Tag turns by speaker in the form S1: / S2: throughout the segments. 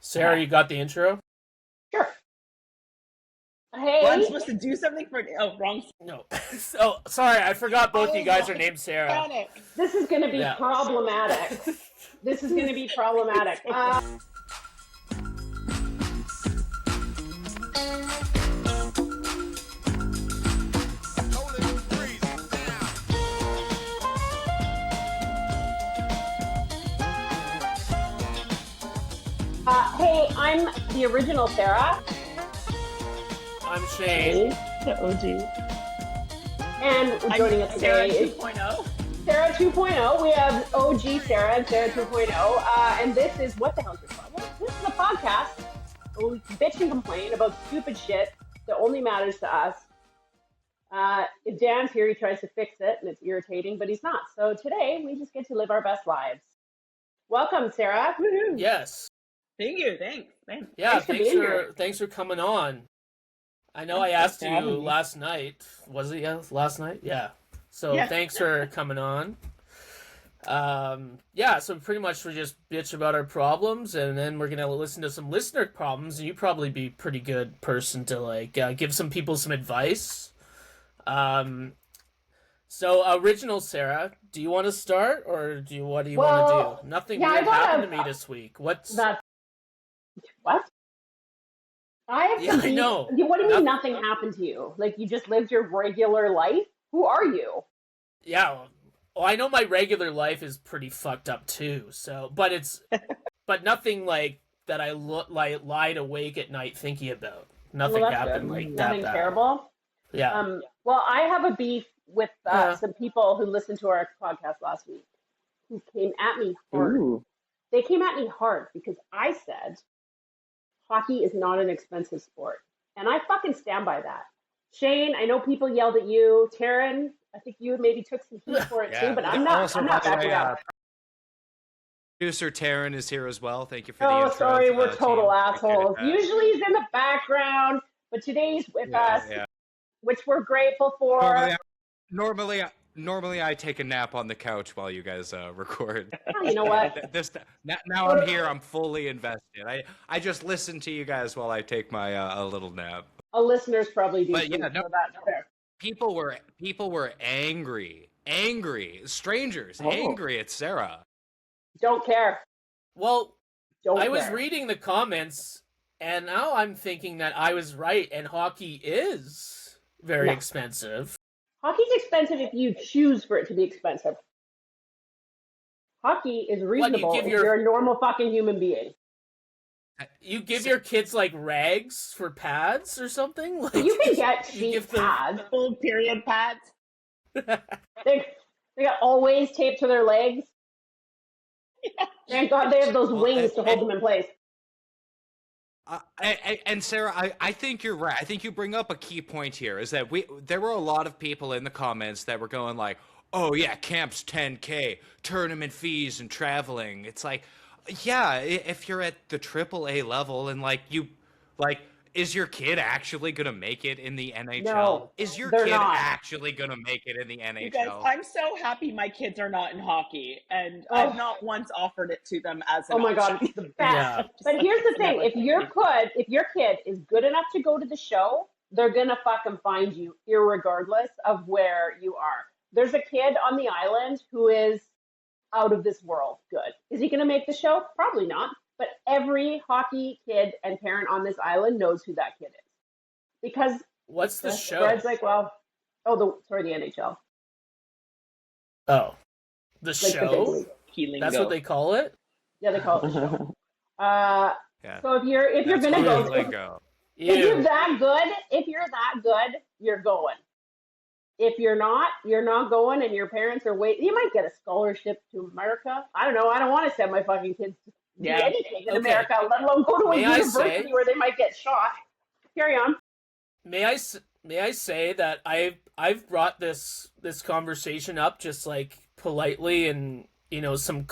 S1: Sarah, you got the intro?
S2: Sure. Hey.
S3: Well, I'm supposed to do something for... Oh, wrong.
S1: No. Oh, sorry, I forgot both you guys are named Sarah.
S3: Panic.
S2: This is going to be problematic. This is going to be problematic. Hey, I'm the original Sarah.
S1: I'm Shane.
S3: The OG.
S2: And joining us today
S3: Sarah
S2: is
S3: 2.0.
S2: Sarah 2.0. We have OG Sarah and Sarah 2.0. And this is What the Hell's Your Problem? This is a podcast where we bitch and complain about stupid shit that only matters to us. If Dan's here, he tries to fix it, and it's irritating, but he's not. So today, we just get to live our best lives. Welcome, Sarah.
S3: Woohoo.
S1: Yes.
S3: Thank you. Thanks.
S1: Yeah,
S2: Thanks
S1: thanks for coming on. I know I asked you last night. Was it last night? Yeah. So thanks for coming on. So pretty much we just bitch about our problems, and then we're gonna listen to some listener problems, and you'd probably be a pretty good person to give some people some advice. So original Sarah, do you want to start, or what do you want to do? Nothing weird happened to me this week. What?
S2: I have
S1: I know.
S2: What do you mean nothing happened to you? Like you just lived your regular life? Who are you?
S1: Yeah. Well, I know my regular life is pretty fucked up too. So, but nothing like that. I lied awake at night thinking about. Nothing happened like that.
S2: Nothing terrible.
S1: Yeah.
S2: Well, I have a beef with some people who listened to our podcast last week, who came at me hard.
S3: Ooh.
S2: They came at me hard because I said hockey is not an expensive sport, and I fucking stand by that. Shane, I know people yelled at you. Taaron, I think you maybe took some heat for it too, but I'm not backing up.
S4: Producer Taaron is here as well. Thank you for the
S2: intro. Oh, sorry, we're total
S4: team.
S2: assholes. Usually he's in the background, but today's with us, which we're grateful for.
S4: Normally I take a nap on the couch while you guys record.
S2: Oh, you know what?
S4: Now I'm here. I'm fully invested. I just listen to you guys while I take my a little nap.
S2: Listeners probably do.
S4: But
S2: that's fair.
S4: People were angry. Strangers angry at Sarah.
S2: Don't care.
S1: Well, I was reading the comments, and now I'm thinking that I was right, and hockey is very expensive.
S2: Hockey's expensive if you choose for it to be expensive. Hockey is reasonable if you're a normal fucking human being.
S1: You give your kids rags for pads or something?
S2: You can get cheap pads.
S3: Full period pads.
S2: They got always taped to their legs. Thank God they have those wings to hold them in place.
S4: And Sarah, I think you're right. I think you bring up a key point here, is that there were a lot of people in the comments that were going like, oh yeah, camp's $10K, tournament fees and traveling. It's like, yeah, if you're at the AAA level and is your kid actually going to make it in the NHL?
S2: No,
S4: is your kid actually going to make it in the NHL?
S3: You guys, I'm so happy my kids are not in hockey, and I've not once offered it to them as an
S2: my God, it's the best. Yeah. But here's the thing, if your kid is good enough to go to the show, they're going to fucking find you irregardless of where you are. There's a kid on the island who is out of this world good. Is he going to make the show? Probably not. But every hockey kid and parent on this island knows who that kid is. Because
S1: what's the show?
S2: Fred's the NHL.
S1: Oh. The show? That's what they call it?
S2: Yeah, they call it the show. So if you're gonna go, if you're that good, you're going. If you're not going, and your parents are waiting. You might get a scholarship to America. I don't know. I don't want to send my fucking kids to do anything in America, let alone go to a university where they might get shot. Carry on. May
S1: I say that I've brought this conversation up just politely, and some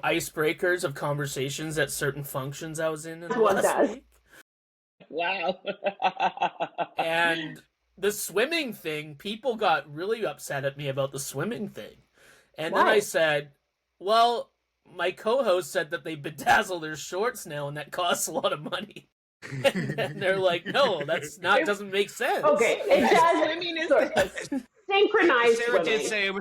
S1: icebreakers of conversations at certain functions I was in the last week.
S3: Wow.
S1: And the swimming thing, people got really upset at me about the swimming thing. And then I said, well, my co-host said that they bedazzle their shorts now, and that costs a lot of money. And they're like, no, doesn't make sense.
S2: Okay, it does. Synchronized
S4: Sarah
S2: swimming.
S4: did say it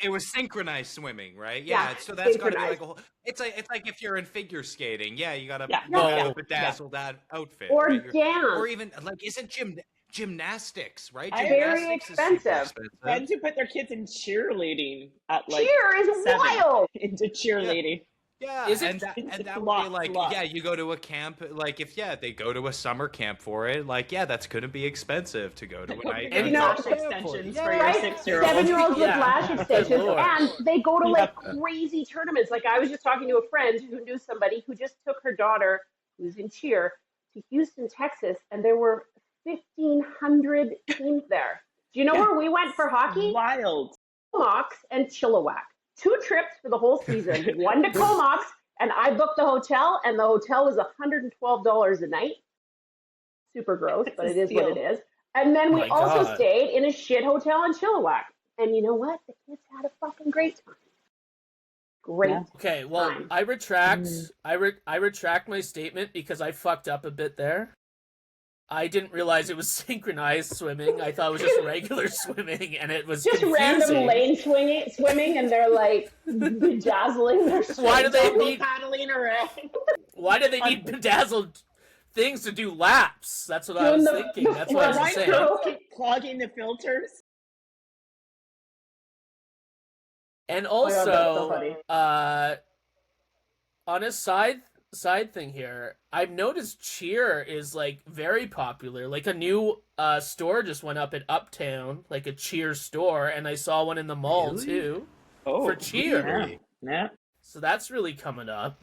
S4: was synchronized swimming, right? Yeah, so that's got to be like a whole. It's like if you're in figure skating, you gotta bedazzle that outfit,
S2: or
S4: right?
S2: dance,
S4: or even like isn't gymnastics, right?
S2: Very expensive.
S3: Friends who put their kids in cheerleading at
S2: cheer is wild
S3: into cheerleading.
S4: Yeah, and that would be like, you go to a camp, like if they go to a summer camp for it, like that's gonna be expensive to go to a night.
S3: And lash extensions for your 6-year-old.
S2: 7-year-olds with lash extensions, and they go to like crazy tournaments. Like I was just talking to a friend who knew somebody who just took her daughter, who's in cheer, to Houston, Texas, and there were 1,500 teams there. Do you know where we went for hockey?
S3: Wild.
S2: Comox and Chilliwack. 2 trips for the whole season. One to Comox, and I booked the hotel, and the hotel was $112 a night. Super gross, but it is what it is. And then we also stayed in a shit hotel in Chilliwack. And you know what? The kids had a fucking great time. Great.
S1: Okay, well, time. I retract my statement because I fucked up a bit there. I didn't realize it was synchronized swimming. I thought it was just regular swimming, and it was
S2: just
S1: confusing.
S2: Random lane swimming, and they're like bedazzling their swim.
S1: Why do they need
S3: paddling around?
S1: Why do they need bedazzled things to do laps? That's what I was thinking. That's what I was saying.
S3: Clogging the filters.
S1: And also, on a side thing here, I've noticed cheer is like very popular. Like a new store just went up at Uptown, like a cheer store, and I saw one in the mall too for cheer.
S3: Yeah.
S1: So that's really coming up.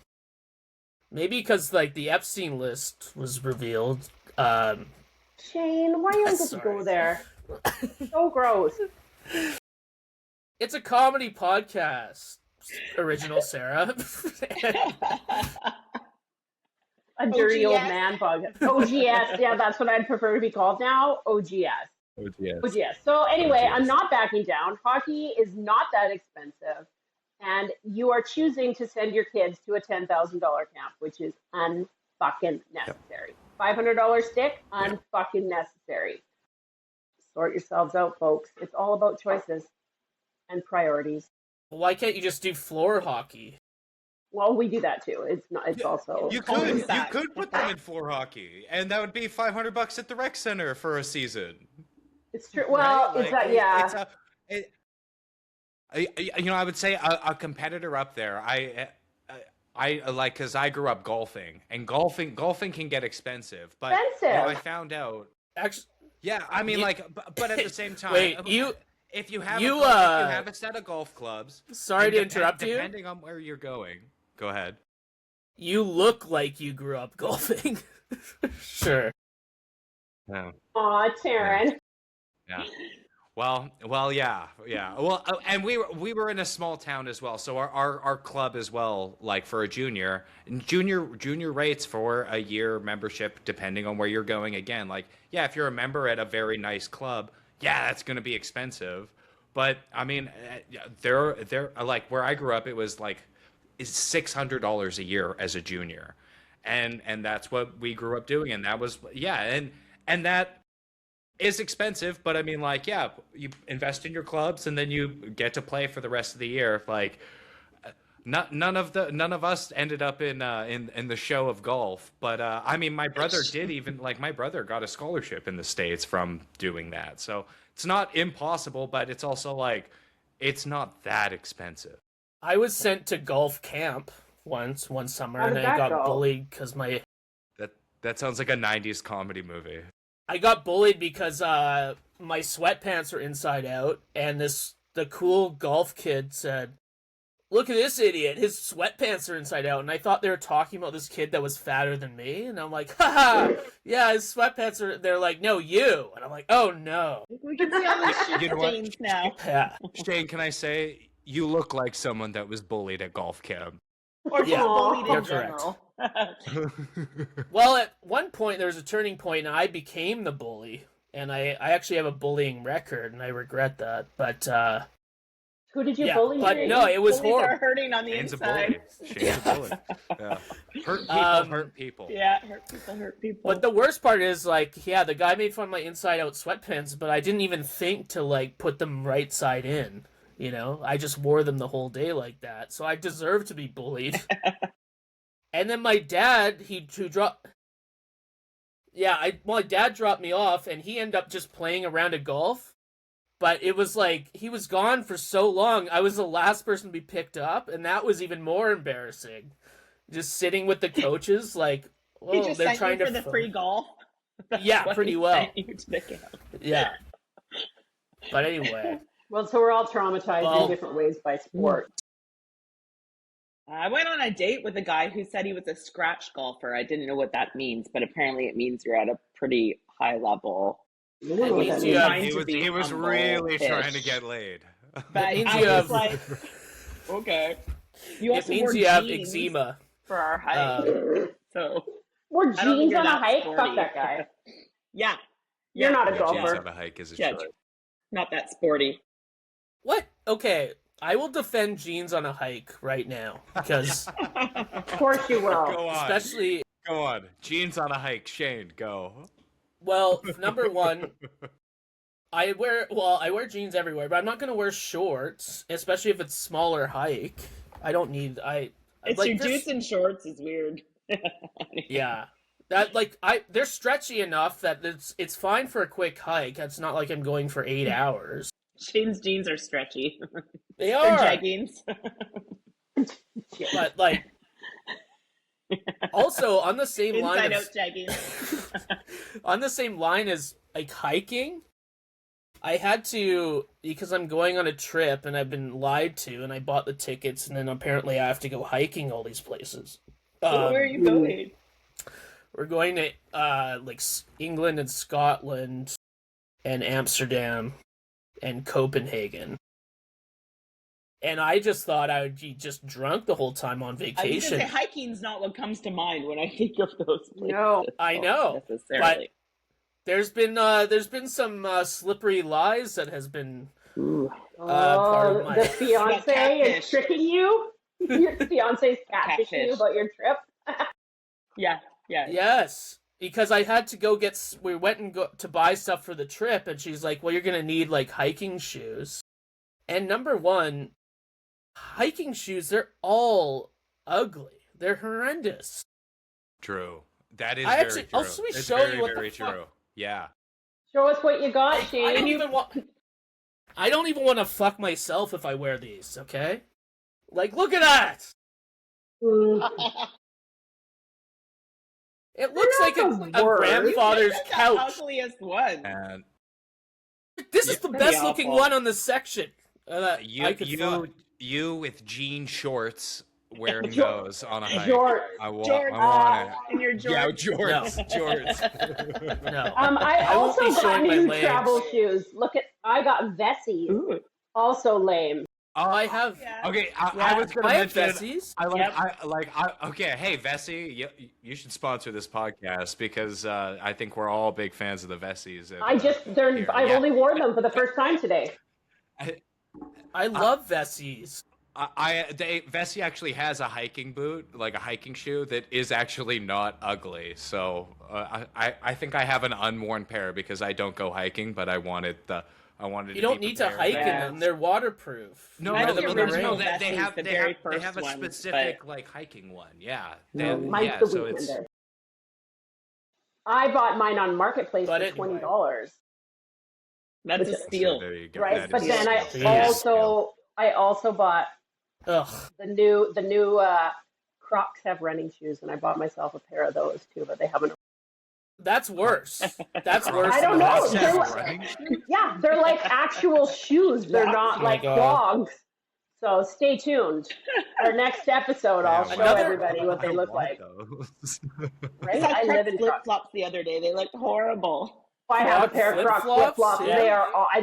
S1: Maybe because like the Epstein list was revealed.
S2: Shane, why you have to go there? So gross.
S1: It's a comedy podcast. Original Sarah.
S2: A dirty old man podcast. OGS, that's what I'd prefer to be called now. OGS. So anyway, I'm not backing down. Hockey is not that expensive, and you are choosing to send your kids to a $10,000 camp, which is unfucking necessary. $500 stick, unfucking necessary. Sort yourselves out, folks. It's all about choices and priorities.
S1: Why can't you just do floor hockey?
S2: Well, we do that too. It's not. It's also
S4: you could put them in floor hockey, and that would be $500 at the rec center for a season.
S2: It's true. Well,
S4: right? I would say a competitor up there. I like because I grew up golfing, and golfing can get expensive. But I found out
S1: actually.
S4: Yeah, I mean, but at the same time, If you have a set of golf clubs.
S1: Sorry to interrupt you.
S4: Depending on where you're going, go ahead.
S1: You look like you grew up golfing. Sure.
S4: Yeah.
S2: Aw, Taaron.
S4: Yeah. Well, yeah. Well, and we were in a small town as well, so our club as well, like for a junior rates for a year membership, depending on where you're going. Again, if you're a member at a very nice club. Yeah, that's going to be expensive, but I mean, they're like where I grew up. It was like $600 a year as a junior, and that's what we grew up doing, and that was and that is expensive. But I mean, you invest in your clubs, and then you get to play for the rest of the year. Like, none of us ended up in the show of golf, but I mean, my brother did. Even my brother got a scholarship in the States from doing that. So it's not impossible, but it's also it's not that expensive.
S1: I was sent to golf camp one summer, and I got bullied because
S4: that sounds like a 90s comedy movie.
S1: I got bullied because my sweatpants were inside out, and the cool golf kid said, "Look at this idiot, his sweatpants are inside out." And I thought they were talking about this kid that was fatter than me. And I'm like, haha, yeah, his sweatpants are... They're like, no, you. And I'm like, oh, no.
S3: We can see all these shit stains now.
S1: Yeah.
S4: Shane, can I say, you look like someone that was bullied at golf camp.
S3: Or bullied in
S1: correct.
S3: general.
S1: Well, at one point, there was a turning point, and I became the bully. And I actually have a bullying record, and I regret that. But...
S2: Who did you bully?
S1: But no, it was horrible.
S3: Are hurting on the
S4: Shane's
S3: inside.
S4: Shane's a bully. Yeah. Hurt people.
S3: Yeah, hurt people.
S1: But the worst part is, like, the guy made fun of my inside-out sweatpants, but I didn't even think to, like, put them right side in, you know? I just wore them the whole day like that, so I deserve to be bullied. And then my dad, my dad dropped me off, and he ended up just playing a round of golf. But it was like, he was gone for so long, I was the last person to be picked up, and that was even more embarrassing. Just sitting with the coaches, like,
S3: he just
S1: they're
S3: sent
S1: trying
S3: you
S1: to
S3: for the free golf.
S1: Yeah, pretty well.
S3: Yeah.
S1: But anyway.
S2: Well, so we're all traumatized in different ways by sport.
S3: I went on a date with a guy who said he was a scratch golfer. I didn't know what that means, but apparently it means you're at a pretty high level.
S4: He was really trying to get laid.
S3: But I was like, okay.
S1: It means you have eczema.
S3: For our hike. So
S2: we're jeans on a hike? Fuck that guy.
S3: Yeah.
S2: You're not a golfer.
S4: Jeans on a hike is a choice.
S3: Not that sporty.
S1: What? Okay. I will defend jeans on a hike right now. Because
S2: of course you will.
S4: Go on.
S1: Especially
S4: Go on. Jeans on a hike. Shane, go.
S1: Well, number one, I wear jeans everywhere, but I'm not going to wear shorts, especially if it's smaller hike. I don't need
S3: It's like, your dudes in shorts is weird.
S1: Yeah. They're stretchy enough that it's fine for a quick hike. It's not like I'm going for 8 hours.
S3: Shane's jeans are stretchy.
S1: They are.
S3: They're jeggings.
S1: But like also on the same line on the same line as like hiking, I had to, because I'm going on a trip and I've been lied to, and I bought the tickets, and then apparently I have to go hiking all these places.
S3: Where are you going?
S1: We're going to like England and Scotland and Amsterdam and Copenhagen. And I just thought I would be just drunk the whole time on vacation.
S3: Hiking's not what comes to mind when I think of those places.
S2: No,
S1: I know. But there's been some slippery lies that has been part of my...
S2: The fiance is tricking you? Your fiance's catfishing you about your trip?
S3: Yeah.
S1: Yes. Because I had to we went to buy stuff for the trip, and she's like, well, you're going to need like hiking shoes. And number one, hiking shoes, they're all ugly. They're horrendous.
S4: True. That is very true.
S1: I'll show you what
S4: very
S1: the fuck.
S4: true. Yeah.
S2: Show us what you got, Shane.
S1: I don't even want to fuck myself if I wear these, okay? Like, look at that! It looks like a grandfather's couch.
S3: The ugliest one.
S4: And
S1: this is the best looking one on the section.
S4: You with jean shorts wearing those on a hike. I want it.
S3: And your jorts.
S4: Yeah, jorts.
S1: No.
S2: I also got new travel shoes. I got Vessies.
S3: Ooh.
S2: Also lame.
S1: I have.
S4: Okay, I was going to mention
S1: Vessies.
S4: Okay, hey Vessi, you should sponsor this podcast because I think we're all big fans of the Vessies.
S2: I've only worn them for the first time today.
S1: I love Vessies.
S4: Vessi actually has a hiking boot, like a hiking shoe that is actually not ugly. So I think I have an unworn pair because I don't go hiking, but I wanted.
S1: You don't need to hike in them; they're waterproof.
S4: No, they have a specific like hiking one. Yeah,
S2: mine's the Weekender. I bought mine on Marketplace for $20.
S3: That's a steal,
S2: right? But then I also bought the new Crocs have running shoes, and I bought myself a pair of those too. But they haven't.
S1: That's worse. That's worse.
S2: I don't know. They're like actual shoes. They're not like clogs. So stay tuned. Our next episode, I'll show everybody what they look like.
S3: Right? I live in flip flops the other day. They look horrible.
S2: I have a pair of Crocs flip flops. Yeah. They are. I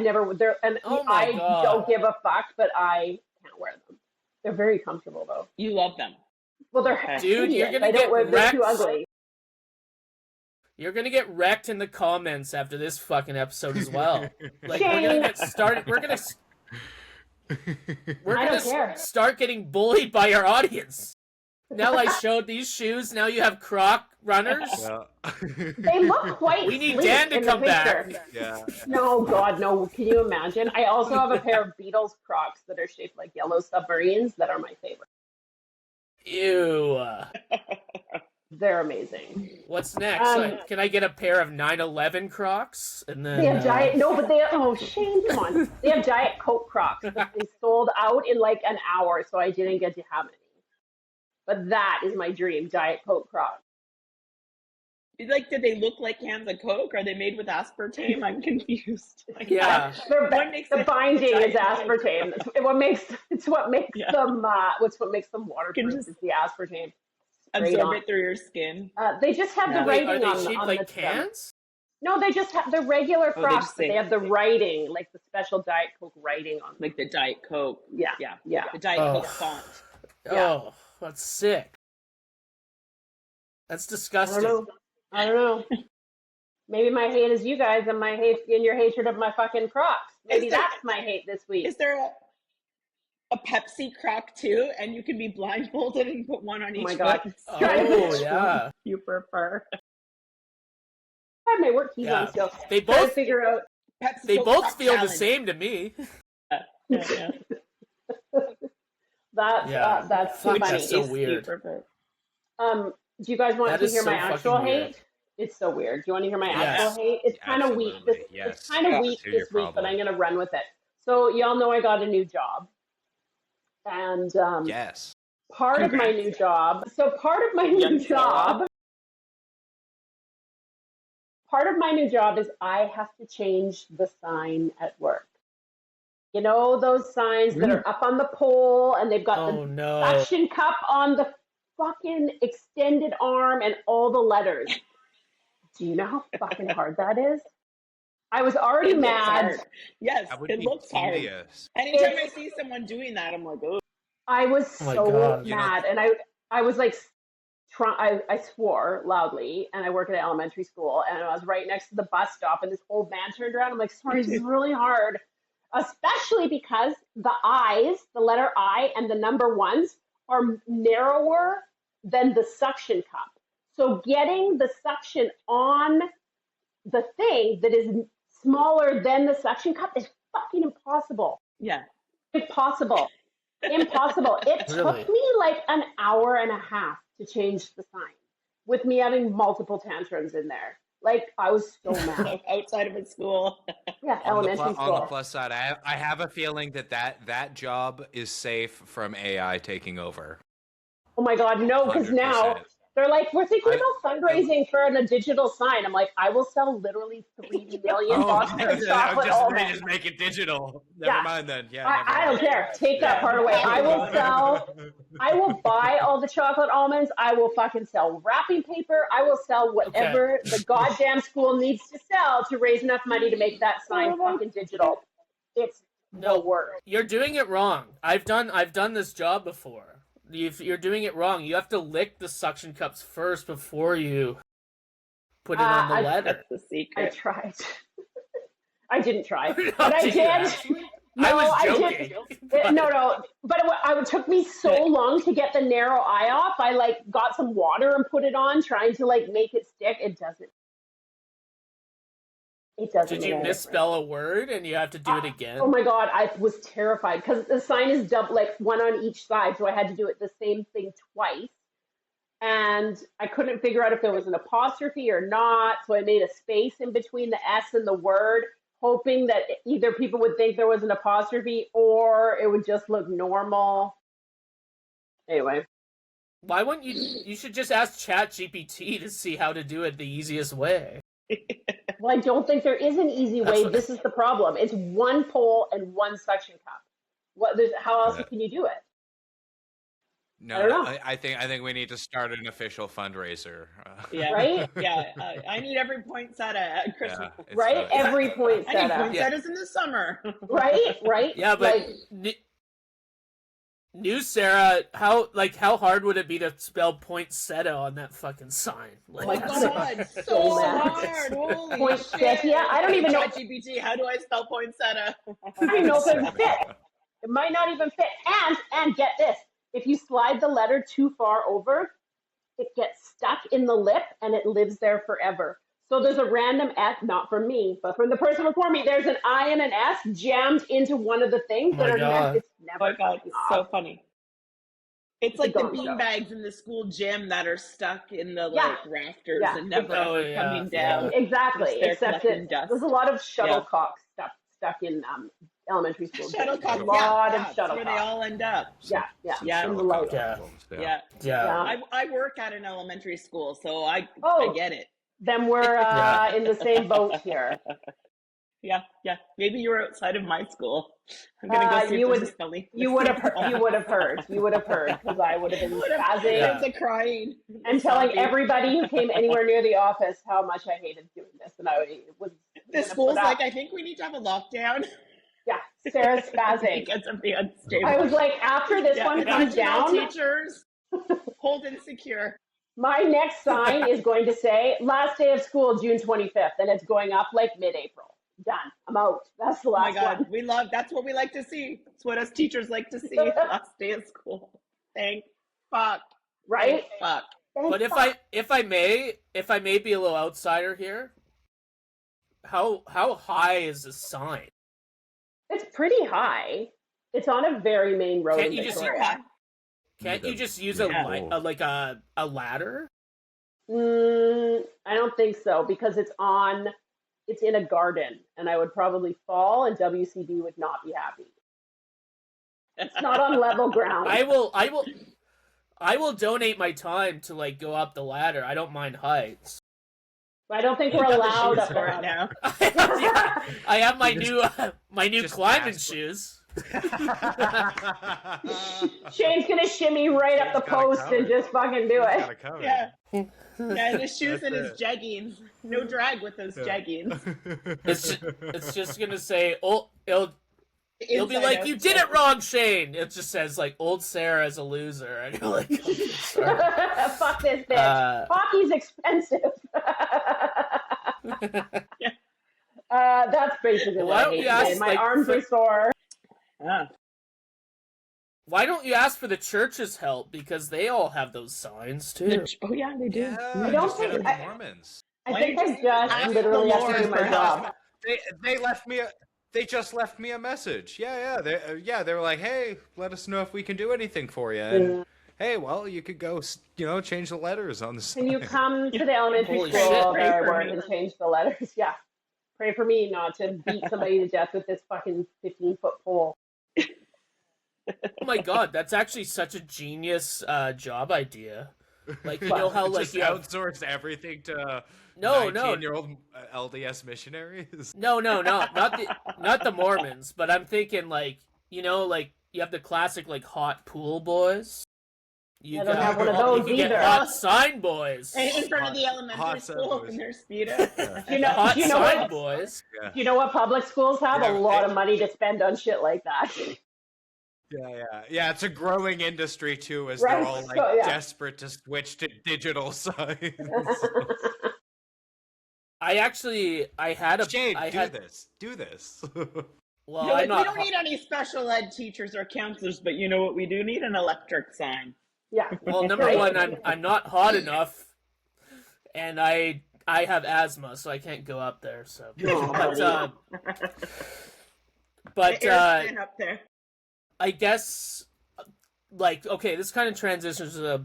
S2: don't give a fuck, but I can't wear them. They're very comfortable though.
S3: You love them.
S2: Well, they're
S1: dude. You're gonna get wrecked. They're too ugly. You're gonna get wrecked in the comments after this fucking episode as well. Like we're gonna get started. We're
S2: I
S1: gonna
S2: don't care.
S1: start getting bullied by our audience. Now I showed these shoes. Now you have Croc runners.
S4: Yeah.
S2: They look quite
S1: We need
S2: sleek
S1: Dan to
S2: in the
S1: come back.
S2: picture.
S4: Yeah.
S2: No, God, no. Can you imagine? I also have a pair of Beatles Crocs that are shaped like yellow submarines that are my favorite.
S1: Ew.
S2: They're amazing.
S1: What's next? Can I get a pair of 9/11 Crocs? And then
S2: They have Diet... No, but they... Oh, Shane, come on. They have Diet Coke Crocs, but they sold out in like an hour, so I didn't get to have any. But that is my dream, Diet Coke Crocs.
S3: Like, do they look like cans of Coke? Are they made with aspartame? I'm confused. Like,
S1: yeah,
S2: the binding is aspartame. It's what makes them. What's what makes them waterproof is the aspartame.
S3: Absorb it through your skin.
S2: They just have the writing
S1: are they
S2: on
S1: shaped like
S2: the
S1: cans?
S2: No, they just have the regular Crocs, but they have the
S3: Coke.
S2: writing, like the special Diet Coke writing on them.
S3: Like the Diet Coke.
S2: Yeah.
S3: The Diet Coke font.
S1: Oh, that's sick. That's disgusting.
S2: I don't know. Maybe my hate is you guys, and my hate in your hatred of my fucking Crocs. Maybe that's my hate this week.
S3: Is there a Pepsi Croc too, and you can be blindfolded and put one on each foot?
S1: Oh, yeah.
S3: You prefer.
S2: I have my work keys on still.
S1: They both
S2: figure out.
S1: They both feel the same to me.
S2: That's too funny.
S1: That's so weird.
S2: Do you guys want to hear my actual hate?
S1: Weird.
S2: It's so weird. Do you want to hear my actual hate? It's kind of weak. It's kind of weak this week, but I'm going to run with it. So y'all know I got a new job, and part of my new job. So part of my new job is I have to change the sign at work. You know those signs that are up on the pole, and they've got the suction cup on the fucking extended arm and all the letters. Do you know how fucking hard that is? I was already mad.
S3: Yes, it looks hard. Anytime I see someone doing that, I'm like, oh.
S2: I was so mad, and I was like, I swore loudly, and I work at an elementary school, and I was right next to the bus stop, and this old man turned around. I'm like, sorry, this is really hard, especially because the I's, the letter I, and the number ones are narrower than the suction cup. So getting the suction on the thing that is smaller than the suction cup is fucking impossible.
S3: Yeah.
S2: Impossible. It took me like an hour and a half to change the sign with me having multiple tantrums in there. Like, I was so mad.
S3: Outside of a school.
S2: Yeah, elementary school.
S4: On the plus side, I have a feeling that job is safe from AI taking over.
S2: Oh my God, no, because now they're like, we're thinking about fundraising for a digital sign. I'm like, I will sell literally 3 million boxes of chocolate almonds.
S4: Just make it digital. Never mind then. Yeah,
S2: I don't care. Take that part away. I will buy all the chocolate almonds. I will fucking sell wrapping paper. I will sell whatever the goddamn school needs to sell to raise enough money to make that sign fucking digital. It's the worst.
S1: You're doing it wrong. I've done this job before. You're doing it wrong. You have to lick the suction cups first before you put it on the letter.
S3: That's the secret.
S2: I tried. I didn't try, but I did.
S1: I was joking.
S2: No. But it took me so long to get the narrow eye off. I like got some water and put it on, trying to like make it stick. It doesn't.
S1: Did you misspell a word and you have to do it again?
S2: Oh my God, I was terrified because the sign is double, like one on each side, so I had to do it the same thing twice. And I couldn't figure out if there was an apostrophe or not, so I made a space in between the S and the word, hoping that either people would think there was an apostrophe or it would just look normal. Anyway.
S1: Why wouldn't you should just ask ChatGPT to see how to do it the easiest way.
S2: Well, I don't think there is an easy way. This is the problem. It's one pole and one suction cup. How else can you do it?
S4: No, I think we need to start an official fundraiser.
S3: Yeah,
S2: right.
S3: Yeah, I need every poinceetta at Christmas.
S2: Yeah, right, every poinceetta.
S3: I need poinsettias in the summer.
S2: Right.
S1: Yeah, but new Sarah, how hard would it be to spell poinsettia on that fucking sign?
S3: Like, oh my God, so hard! Holy shit!
S2: Yeah, I don't even know.
S3: ChatGPT, how do I spell poinsettia?
S2: I don't even know if it would fit. It might not even fit. And get this, if you slide the letter too far over, it gets stuck in the lip and it lives there forever. So there's a random S, not from me, but from the person before me, there's an I and an S jammed into one of the things that are never. It's never.
S3: Oh my God, it's so funny. It's like the bean
S2: show.
S3: bags in the school gym that are stuck in the rafters and never coming down.
S2: Exactly. Except there's a lot of shuttlecock stuck in elementary school.
S3: Shuttlecock.
S2: A lot of shuttlecock.
S3: That's where they all end up.
S2: Yeah.
S3: I work at an elementary school, so I get it.
S2: Then we're in the same boat here.
S3: Yeah. Maybe you were outside of my school. I'm gonna go see
S2: you would have heard because I would have been spazzing,
S3: crying,
S2: and telling everybody who came anywhere near the office how much I hated doing this, and
S3: the school's like, I think we need to have a lockdown.
S2: Yeah, Sarah's spazzing
S3: because of the unstable.
S2: I was like, after this one comes down,
S3: teachers hold and secure.
S2: My next sign is going to say last day of school, June 25th, and it's going up like mid-April. Done. I'm out. That's the last one.
S3: That's what we like to see. It's what us teachers like to see. Last day of school. Thank fuck.
S2: Right?
S3: Thank fuck.
S1: But if I may be a little outsider here, how high is the sign?
S2: It's pretty high. It's on a very main road in Victoria.
S1: Can't you just use a ladder?
S2: I don't think so, because it's in a garden, and I would probably fall, and WCB would not be happy. It's not on level ground.
S1: I will donate my time to go up the ladder. I don't mind heights.
S2: I don't think we're allowed up there
S3: now.
S1: I have my new climbing shoes.
S2: Shane's gonna shimmy right up the post and just fucking do it.
S3: Yeah, his shoes and his jeggings. No drag with those jeggings.
S1: It's just gonna say, it'll be like, you did it wrong, Shane. It just says old Sarah is a loser, and you're like,
S2: fuck this bitch. Hockey's expensive. That's basically what I hate. My arms are sore.
S1: Why don't you ask for the church's help? Because they all have those signs too.
S3: Oh yeah, they do.
S4: Yeah,
S2: I don't think
S4: the Mormons.
S2: I think I just literally have to do my job.
S4: They just left me a message. They were like, hey, let us know if we can do anything for you. And hey, well, you could go, change the letters on the sign.
S2: Can you come to the elementary school where I work and change the letters? Yeah. Pray for me not to beat somebody to death with this fucking 15-foot pole.
S1: Oh my God, that's actually such a genius job idea. You know how
S4: just outsource everything to 19-year-old LDS missionaries?
S1: No, not the Mormons, but I'm thinking you have the classic hot pool boys.
S2: I don't have one of those either.
S1: Get hot sign boys.
S3: In front of the elementary school in their Speedo.
S1: Hot sign boys.
S2: Yeah. You know what public schools have? A lot of money to spend on shit like that.
S4: Yeah, it's a growing industry too, as they're all desperate to switch to digital signs. Do this.
S1: Well,
S3: we don't need any special ed teachers or counselors, but you know what we do need? An electric sign.
S2: Yeah.
S1: Well, number one, I'm not hot enough, and I have asthma, so I can't go up there. So, but
S3: up there.
S1: I guess, okay, this kind of transitions to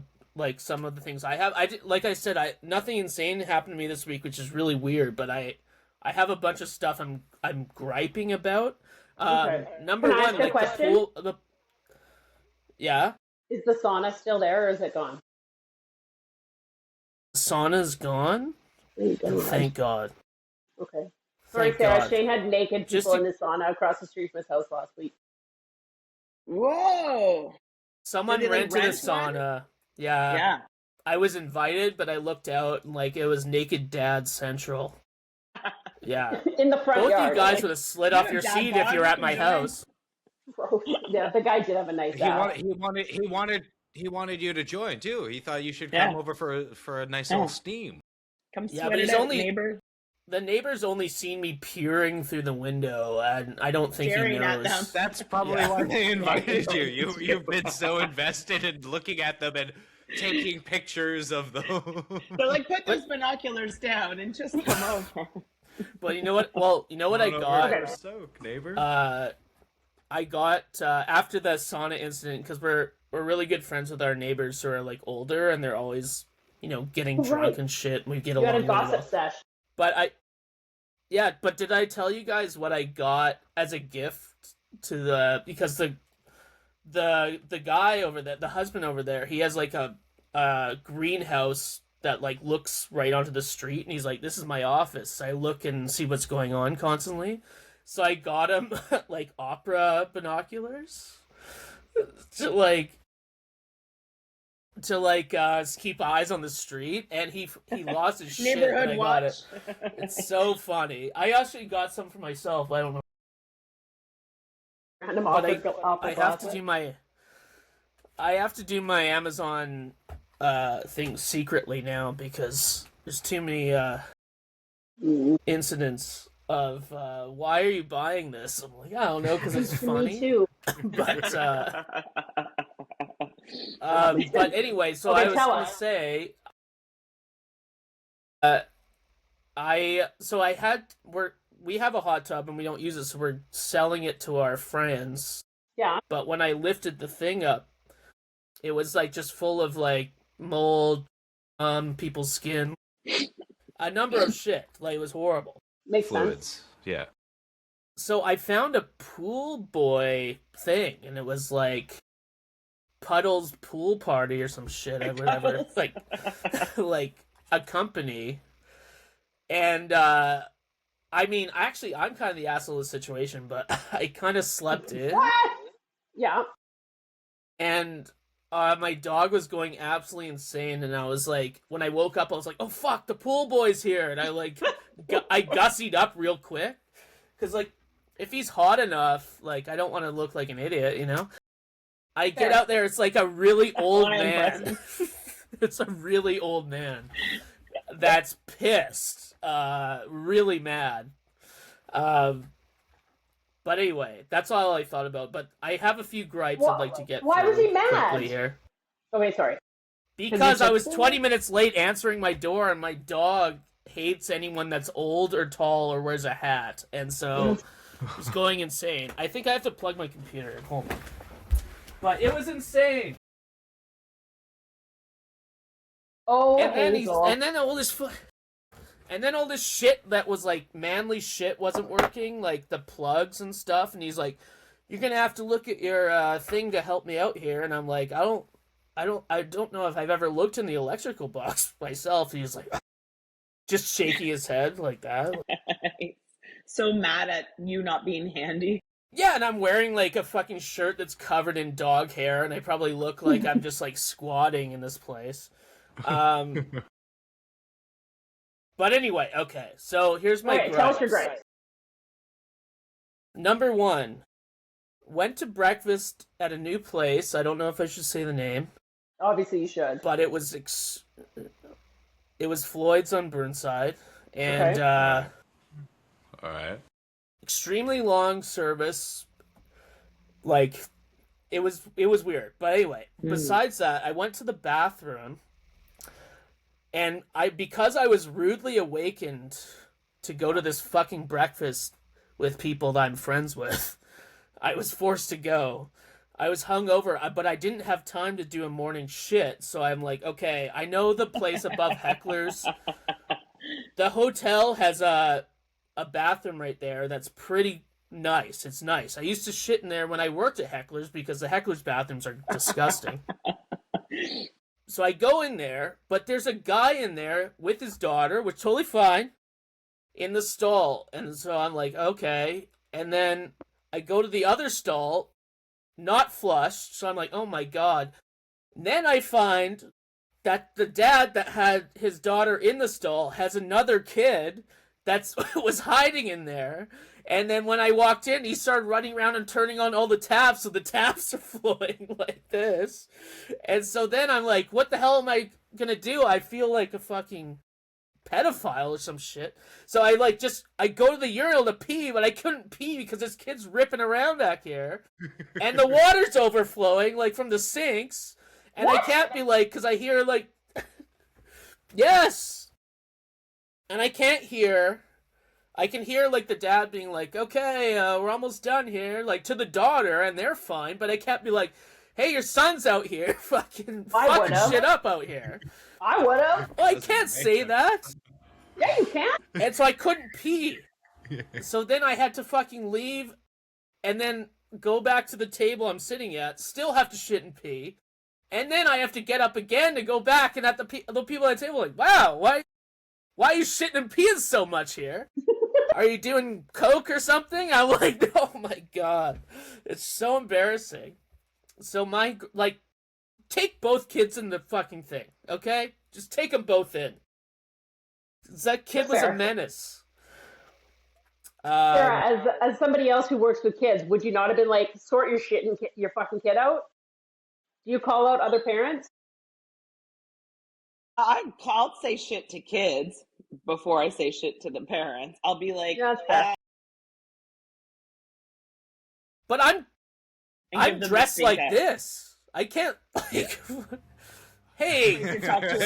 S1: some of the things I have. Like I said, nothing insane happened to me this week, which is really weird. But I have a bunch of stuff I'm griping about. Number
S2: Can I
S1: one,
S2: ask a question?
S1: Yeah.
S2: Is the sauna still there, or is it gone?
S1: The sauna's gone. Thank God.
S2: Okay. Sorry, Sarah. Shane had naked people in the sauna across the street from his house last week.
S3: Whoa!
S1: Someone rented a sauna. One? Yeah. I was invited, but I looked out and it was Naked Dad Central. Yeah.
S2: In the front
S1: yard. Both you guys
S2: like,
S1: would have slid off your seat if you're at my house.
S2: Yeah, the guy did have a nice
S4: He wanted you to join too. He thought you should come over for a nice little steam.
S3: Come sweat it out, neighbor.
S1: the neighbor's only seen me peering through the window, and I don't think he knows.
S4: That's probably why they invited you. You've been so invested in looking at them and taking pictures of them.
S3: They're like, put those binoculars down and just come over.
S1: But you know what? Well, you know what I got?
S4: Soak, neighbor.
S1: I got after the sauna incident, because we're really good friends with our neighbors who are like older, and they're always, getting drunk and shit. And we get along.
S2: You got a gossip sesh.
S1: But did I tell you guys what I got as a gift because the guy over there, the husband over there, he has like a greenhouse that like looks right onto the street, and he's like, this is my office. I look and see what's going on constantly. So I got him like opera binoculars to keep eyes on the street, and he lost his shit when I got it. It's so funny. I actually got some for myself. I don't know. But I have to do my Amazon thing secretly now, because there's too many incidents of why are you buying this? I'm like, I don't know, because it's funny.
S2: Me too.
S1: But anyway, so
S2: okay,
S1: I was going to say, we have a hot tub and we don't use it, so we're selling it to our friends.
S2: Yeah.
S1: But when I lifted the thing up, it was like just full of like mold, people's skin, a number of shit. Like, it was horrible.
S2: Makes
S4: Fluids.
S2: sense.
S4: Yeah.
S1: So I found a pool boy thing, and it was like Puddle's Pool Party or some shit or whatever. like a company. And I mean, actually, I'm kind of the asshole of the situation, but I kind of slept in.
S2: What? Yeah.
S1: And my dog was going absolutely insane, and I was like, when I woke up, I was like, oh fuck, the pool boy's here, and I like, I gussied up real quick, because like, if he's hot enough, like, I don't want to look like an idiot, I get out there, it's like a really old man. It's a really old man that's pissed, really mad. But anyway, that's all I thought about. But I have a few gripes I'd like to get.
S2: Why was he mad?
S1: Here.
S2: Oh wait, sorry.
S1: Because I was 20 minutes late answering my door, and my dog hates anyone that's old or tall or wears a hat, and so he's going insane. I think I have to plug my computer in. Hold on. But it was insane.
S2: Oh,
S1: and then all this shit that was like manly shit wasn't working, like the plugs and stuff. And he's like, "You're gonna have to look at your thing to help me out here." And I'm like, I don't know if I've ever looked in the electrical box myself. He's like, just shaking his head like that.
S3: So mad at you not being handy.
S1: Yeah, and I'm wearing like a fucking shirt that's covered in dog hair, and I probably look like I'm just like squatting in this place. But anyway, okay, so here's my gripes.
S2: Tell us your gripes.
S1: Number 1, went to breakfast at a new place. I don't know if I should say the name.
S2: Obviously you should.
S1: But it was Floyd's on Burnside, and
S4: all right.
S1: Extremely long service. Like, it was weird. But anyway, besides that, I went to the bathroom. And because I was rudely awakened to go to this fucking breakfast with people that I'm friends with, I was forced to go. I was hungover, but I didn't have time to do a morning shit, so I'm like, okay, I know the place above Heckler's. The hotel has a bathroom right there that's pretty nice. It's nice. I used to shit in there when I worked at Heckler's, because the Heckler's bathrooms are disgusting. So I go in there, but there's a guy in there with his daughter, which is totally fine, in the stall. And so I'm like, okay. And then I go to the other stall, not flushed. So I'm like, oh my God. And then I find that the dad that had his daughter in the stall has another kid that was hiding in there. And then when I walked in, he started running around and turning on all the taps, so the taps are flowing like this. And so then I'm like, what the hell am I gonna do? I feel like a fucking pedophile or some shit. So I go to the urinal to pee, but I couldn't pee because this kid's ripping around back here, and the water's overflowing like from the sinks, and I can't be like, because I hear like, yes, and I can't hear. I can hear, like, the dad being like, okay, we're almost done here, like, to the daughter, and they're fine, but I can't be like, hey, your son's out here fucking shit up out here.
S2: I would've.
S1: Well, I can't say that.
S2: Yeah, you can.
S1: And so I couldn't pee. So then I had to fucking leave and then go back to the table I'm sitting at, still have to shit and pee, and then I have to get up again to go back, and at the people at the table like, wow, why are you shitting and peeing so much here? Are you doing coke or something? I'm like, oh my god. It's so embarrassing. So take both kids in the fucking thing, okay? Just take them both in. That kid was a menace.
S2: Sarah, as somebody else who works with kids, would you not have been like, sort your shit and your fucking kid out? Do you call out other parents?
S3: I'll say shit to kids before I say shit to the parents. I'll be like,
S1: but I'm dressed like this. I can't like. Hey,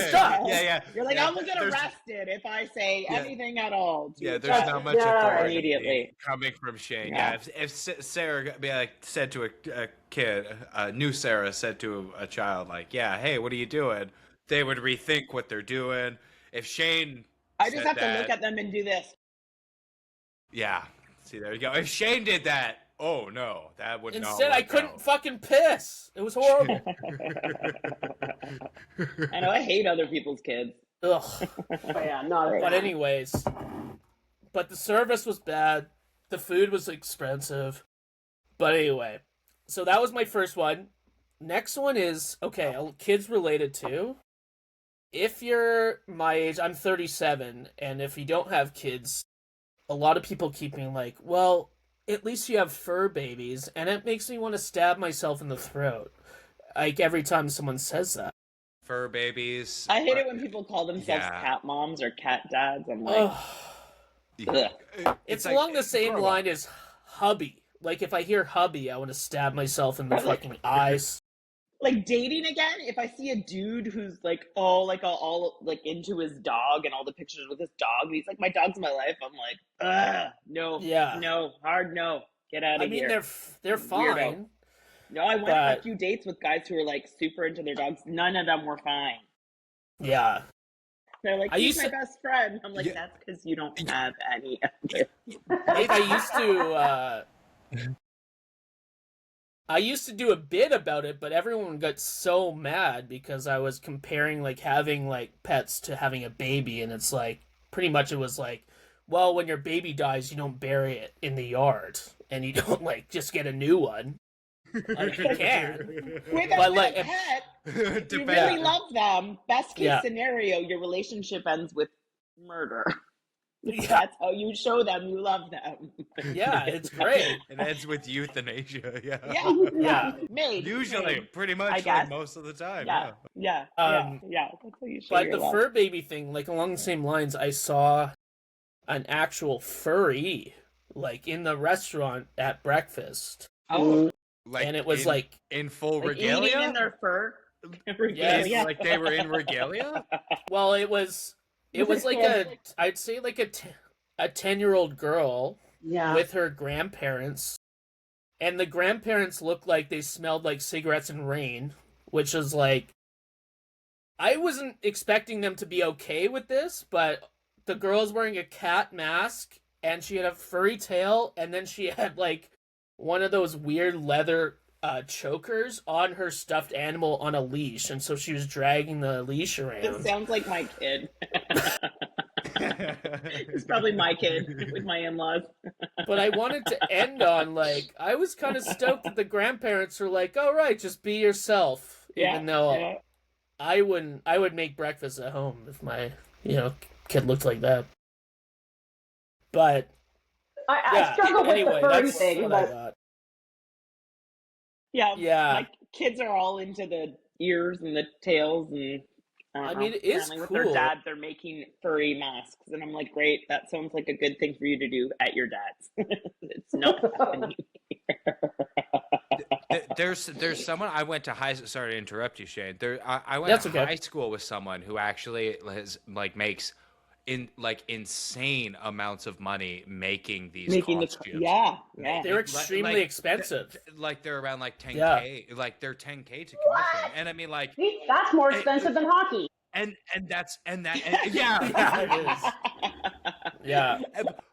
S1: stop!
S4: Yeah.
S3: You're like, I will get arrested if I say anything at all.
S4: There's not much authority
S3: immediately
S4: coming from Shane. Yeah, if Sarah said to a kid, new Sarah said to a child, like, yeah, hey, what are you doing? They would rethink what they're doing. If Shane,
S3: I just have to look at them and do this.
S4: Yeah, see, there you go. If Shane did that, oh no, that would not.
S1: Instead, I couldn't fucking piss. It was horrible.
S3: I know, I hate other people's kids.
S1: Ugh.
S2: But
S1: anyways, but the service was bad. The food was expensive. But anyway, so that was my first one. Next one is, okay, kids related to. If you're my age, I'm 37, and if you don't have kids, a lot of people keep being like, well, at least you have fur babies, and it makes me want to stab myself in the throat. Like, every time someone says that.
S4: Fur babies.
S3: I hate it when people call themselves cat moms or cat dads. I'm like,
S1: it's along the same line as hubby. Like, if I hear hubby, I want to stab myself in the fucking eyes.
S3: Like, dating again, if I see a dude who's like, all into his dog and all the pictures with his dog, and he's like, my dog's my life, I'm like, no, hard no, get out of here.
S1: I mean, they're fine.
S3: Weirdo. No, I went on a few dates with guys who were like super into their dogs. None of them were fine.
S1: Yeah.
S3: They're like, he's my best friend. I'm like, that's because you don't have any other.
S1: I used to do a bit about it, but everyone got so mad because I was comparing, like, having, like, pets to having a baby, and it's like, pretty much it was like, well, when your baby dies, you don't bury it in the yard, and you don't, like, just get a new one. Like, you can.
S3: With a pet, you really love them. Best case scenario, your relationship ends with murder. Yeah. That's how you show them you love them.
S1: Yeah, it's great.
S4: It ends with euthanasia.
S3: Yeah.
S4: Usually, pretty much, like, most of the time.
S3: Yeah. That's how you show your love.
S1: Fur baby thing, like, along the same lines, I saw an actual furry, like, in the restaurant at breakfast.
S3: Oh.
S4: Like,
S1: and it was
S4: in full regalia?
S3: Eating in their fur?
S1: Yes,
S4: like they were in regalia?
S1: Well, it was like I'd say like a 10-year-old girl with her grandparents, and the grandparents looked like they smelled like cigarettes and rain, which is like, I wasn't expecting them to be okay with this, but the girl's wearing a cat mask, and she had a furry tail, and then she had like one of those weird leather chokers on her stuffed animal on a leash, and so she was dragging the leash around.
S3: It sounds like my kid. It's probably my kid with my in-laws.
S1: But I wanted to end on, like, I was kind of stoked that the grandparents were like, all right, just be yourself. Even though I would make breakfast at home if my, kid looked like that. But
S2: I struggle with the furry thing.
S3: Yeah. My kids are all into the ears and the tails and
S1: I mean, it is
S3: Apparently
S1: cool.
S3: With their dad, they're making furry masks, and I'm like, great, that sounds like a good thing for you to do at your dad's. It's not happening.
S4: There's someone I went to high. Sorry to interrupt you, Shane. I went to high school with someone who actually makes insane amounts of money making these costumes.
S1: They're extremely expensive.
S4: They're around 10K. Yeah. They're 10K to commission. And I mean,
S2: that's more expensive than hockey.
S4: And yeah,
S1: it is. Yeah.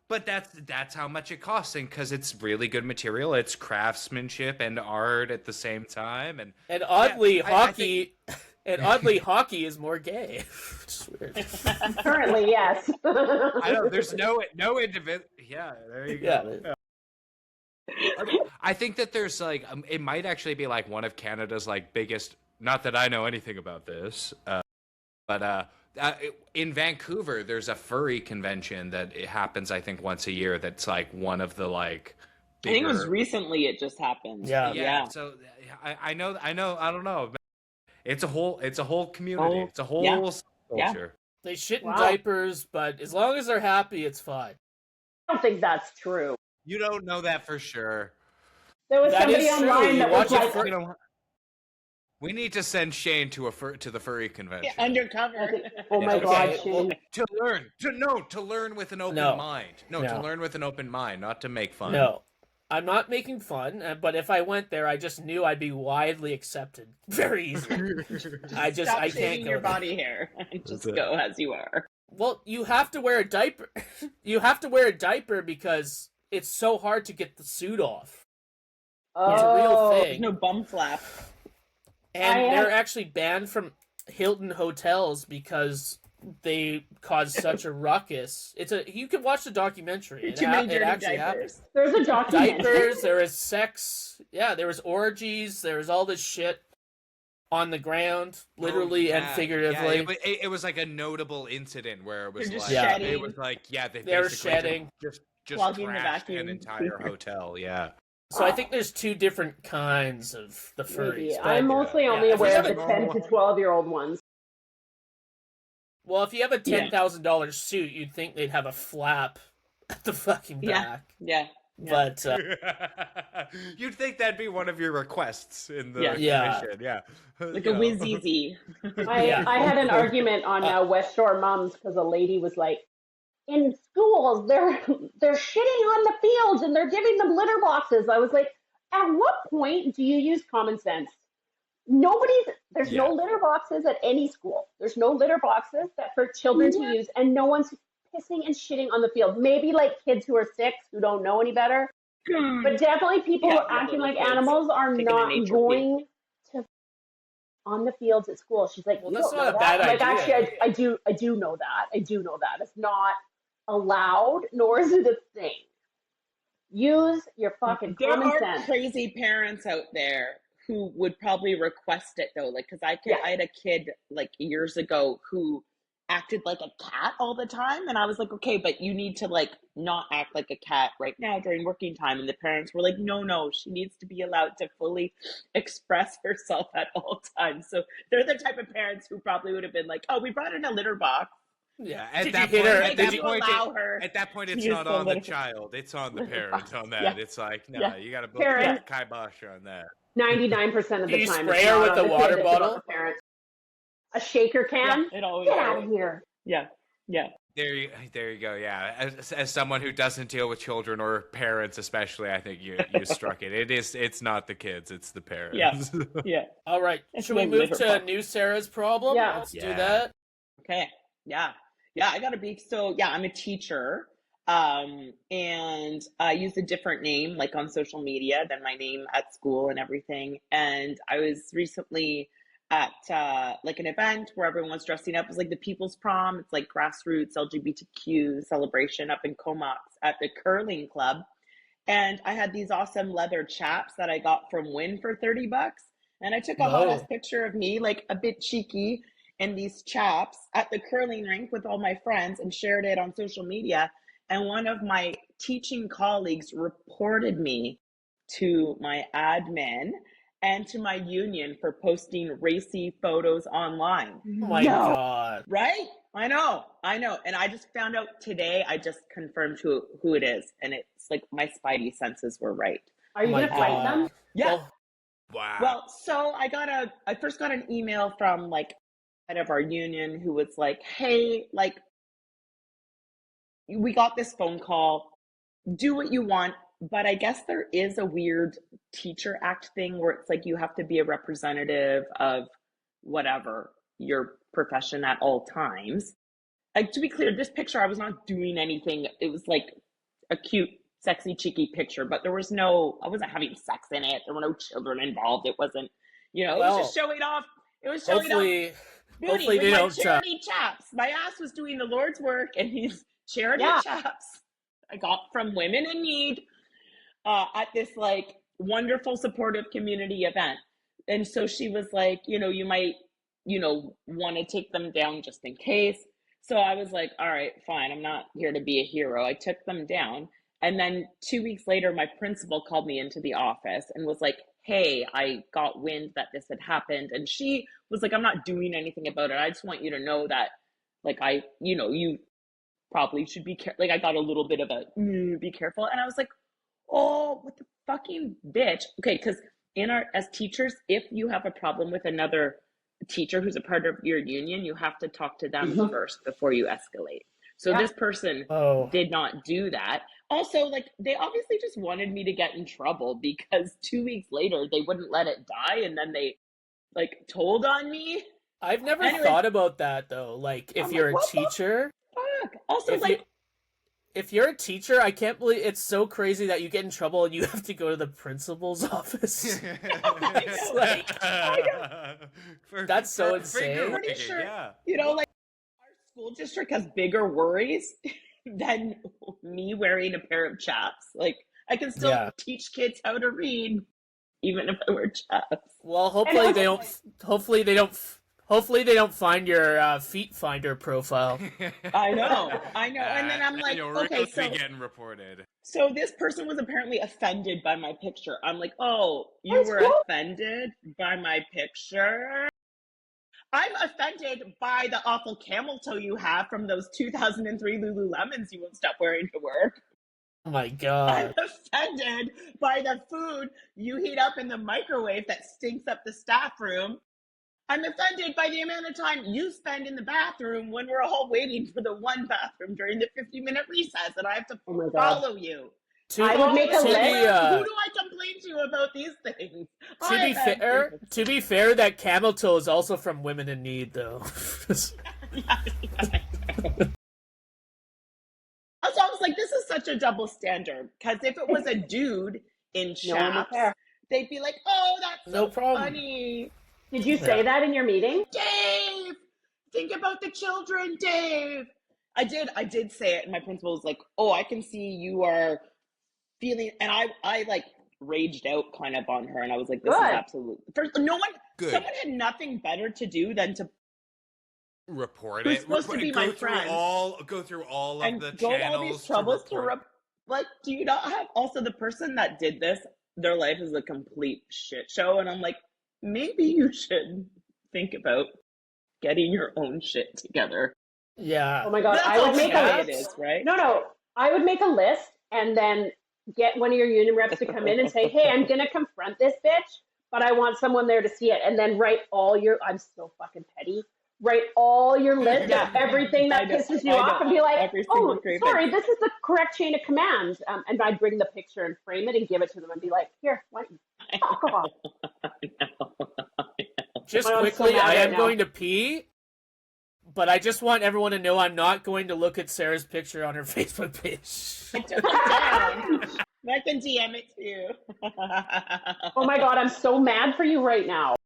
S4: But that's how much it costs, and because it's really good material, it's craftsmanship and art at the same time,
S1: and oddly, hockey. And oddly, hockey is more gay. It's weird.
S2: Currently, yes.
S4: I know. There's no individual. Yeah, there you go. Yeah. I think that there's it might actually be one of Canada's biggest. Not that I know anything about this, but in Vancouver, there's a furry convention that it happens. I think once a year. That's one of the bigger... I
S3: think it was recently. It just happened.
S4: Yeah. So I know. I don't know. It's a whole community. It's a whole culture.
S2: Yeah.
S1: They shit in diapers, but as long as they're happy, it's fine.
S2: I don't think that's true.
S4: You don't know that for sure.
S2: There was somebody online that was
S4: we need to send Shane to the furry convention.
S3: Yeah, undercover.
S2: Oh my God, Shane.
S4: To learn with an open mind. To learn with an open mind, not to make fun.
S1: No. I'm not making fun, but if I went there, I just knew I'd be widely accepted very easily. I can't go
S3: your body hair. Just go as you are.
S1: Well, you have to wear a diaper. You have to wear a diaper because it's so hard to get the suit off.
S2: Oh,
S1: it's a real thing.
S3: There's no bum flap.
S1: And they're actually banned from Hilton hotels because they caused such a ruckus. You can watch the documentary. It actually happens.
S2: There's a documentary.
S1: Diapers, there is sex. Yeah, there was orgies. There was all this shit on the ground, literally and figuratively.
S4: Yeah, it was a notable incident where it was
S3: shedding.
S4: It was
S1: they were shedding.
S4: Just trashed an entire hotel. Yeah.
S1: So I think there's two different kinds of the furries.
S2: I'm mostly only aware of the 10 to 12-year-old ones.
S1: Well, if you have a $10,000 suit, you'd think they'd have a flap at the fucking back.
S3: Yeah.
S1: But
S4: you'd think that'd be one of your requests in the commission. Yeah.
S3: Like a whiz-easy.
S2: I had an argument on West Shore Mums because a lady was like, in schools, they're shitting on the fields and they're giving them litter boxes. I was like, at what point do you use common sense? There's no litter boxes at any school. There's no litter boxes that for children to use, and no one's pissing and shitting on the field. Maybe kids who are 6 who don't know any better, but definitely people who are acting like animals are not going to on the fields at school. She's like,
S1: well, that's not a bad idea.
S2: Actually, I do know that. I do know that it's not allowed, nor is it a thing. Use your fucking common sense.
S3: There are crazy parents out there who would probably request it though, because I had a kid years ago who acted like a cat all the time, and I was like, okay, but you need to not act like a cat right now during working time. And the parents were like, no, she needs to be allowed to fully express herself at all times. So they're the type of parents who probably would have been like, oh, we brought in a litter box.
S4: Yeah, at that point, it's not on the child; it's on the parent. On that, it's you got to put a kibosh on that.
S2: 99% of the time,
S1: you spray her with a water bottle.
S2: A shaker can.
S3: Get
S2: out of here.
S3: Yeah.
S4: There you go. Yeah, as someone who doesn't deal with children or parents, especially, I think you struck it. It's not the kids; it's the parents.
S3: Yeah.
S1: All right. Should we move to New Sarah's problem?
S2: Yeah.
S1: Let's do that.
S3: Okay. Yeah. I gotta be. So I'm a teacher, and I use a different name on social media than my name at school and everything. And I was recently at an event where everyone was dressing up as the People's Prom. It's grassroots LGBTQ celebration up in Comox at the curling club. And I had these awesome leather chaps that I got from Win for $30. And I took a hot picture of me, a bit cheeky, in these chaps at the curling rink with all my friends and shared it on social media. And one of my teaching colleagues reported me to my admin, and to my union for posting racy photos online.
S1: Oh my God.
S3: Right? I know. And I just found out today, I just confirmed who it is. And it's like my spidey senses were right.
S2: Are you going to fight them?
S3: Yeah.
S4: Well, wow.
S3: Well, so I first got an email from like head of our union who was like, hey, like, we got this phone call, do what you want. But I guess there is a weird Teacher Act thing where it's like you have to be a representative of whatever your profession at all times. Like, to be clear, this picture, I was not doing anything. It was like a cute, sexy, cheeky picture, but I wasn't having sex in it. There were no children involved. It wasn't, it was just showing off. It was showing off. Hopefully they don't charity chaps. My ass was doing the Lord's work, and these charity chaps I got from Women in Need at this like wonderful supportive community event. And so she was like, you might, want to take them down just in case. So I was like, all right, fine. I'm not here to be a hero. I took them down. And then 2 weeks later, my principal called me into the office and was like, hey, I got wind that this had happened. And she was like, I'm not doing anything about it. I just want you to know that, like, you probably should be careful. Like, I got a little bit of a, be careful. And I was like, oh, what the fucking bitch. Okay, because as teachers, if you have a problem with another teacher who's a part of your union, you have to talk to them first before you escalate. So this person did not do that. Also, like, they obviously just wanted me to get in trouble because 2 weeks later they wouldn't let it die, and then they like told on me.
S1: I've never thought about that though. Like, if you're a teacher,
S3: fuck? Also,
S1: if you're a teacher, I can't believe it's so crazy that you get in trouble and you have to go to the principal's office. It's like, that's so insane.
S3: I'm pretty sure, like, our school district has bigger worries than me wearing a pair of chaps. Like, I can still teach kids how to read, even if I wear chaps.
S1: Well, hopefully they don't find your feet finder profile.
S3: I know. And then I'm like, okay, so
S4: getting reported.
S3: So this person was apparently offended by my picture. I'm like, oh, you were offended by my picture? I'm offended by the awful camel toe you have from those 2003 Lululemons you won't stop wearing to work.
S1: Oh my God.
S3: I'm offended by the food you heat up in the microwave that stinks up the staff room. I'm offended by the amount of time you spend in the bathroom when we're all waiting for the one bathroom during the 50-minute recess, and I have to follow you.
S2: I would make a list.
S3: Who do I complain to about these things?
S1: To be fair, that camel toe is also from Women in Need, though.
S3: So I was like, this is such a double standard. Because if it was a dude in chaps, they'd be like, oh, that's so funny.
S2: Did you say that in your meeting?
S3: Dave, think about the children, Dave. I did say it, and my principal was like, oh, I can see you are feeling, and I like raged out kind of on her, and I was like, this is absolute. First, someone had nothing better to do than to
S4: report it.
S3: Supposed to be my friend.
S4: Go through all of the
S3: go
S4: channels
S3: all these troubles to like, do you not have also the person that did this? Their life is a complete shit show, and I'm like, maybe you should think about getting your own shit together.
S1: Yeah.
S2: Oh my God, I would make a list.
S3: Right?
S2: No, I would make a list and then get one of your union reps to come in and say, hey, I'm going to confront this bitch, but I want someone there to see it. And then write I'm so fucking petty. Write all your list of everything that pisses you off and be like, oh, sorry, this is the correct chain of command. And I'd bring the picture and frame it and give it to them and be like, here, fuck off.
S1: Just quickly, I am going to pee, but I just want everyone to know I'm not going to look at Sarah's picture on her Facebook page.
S3: I can DM it to you.
S2: Oh my God, I'm so mad for you right now.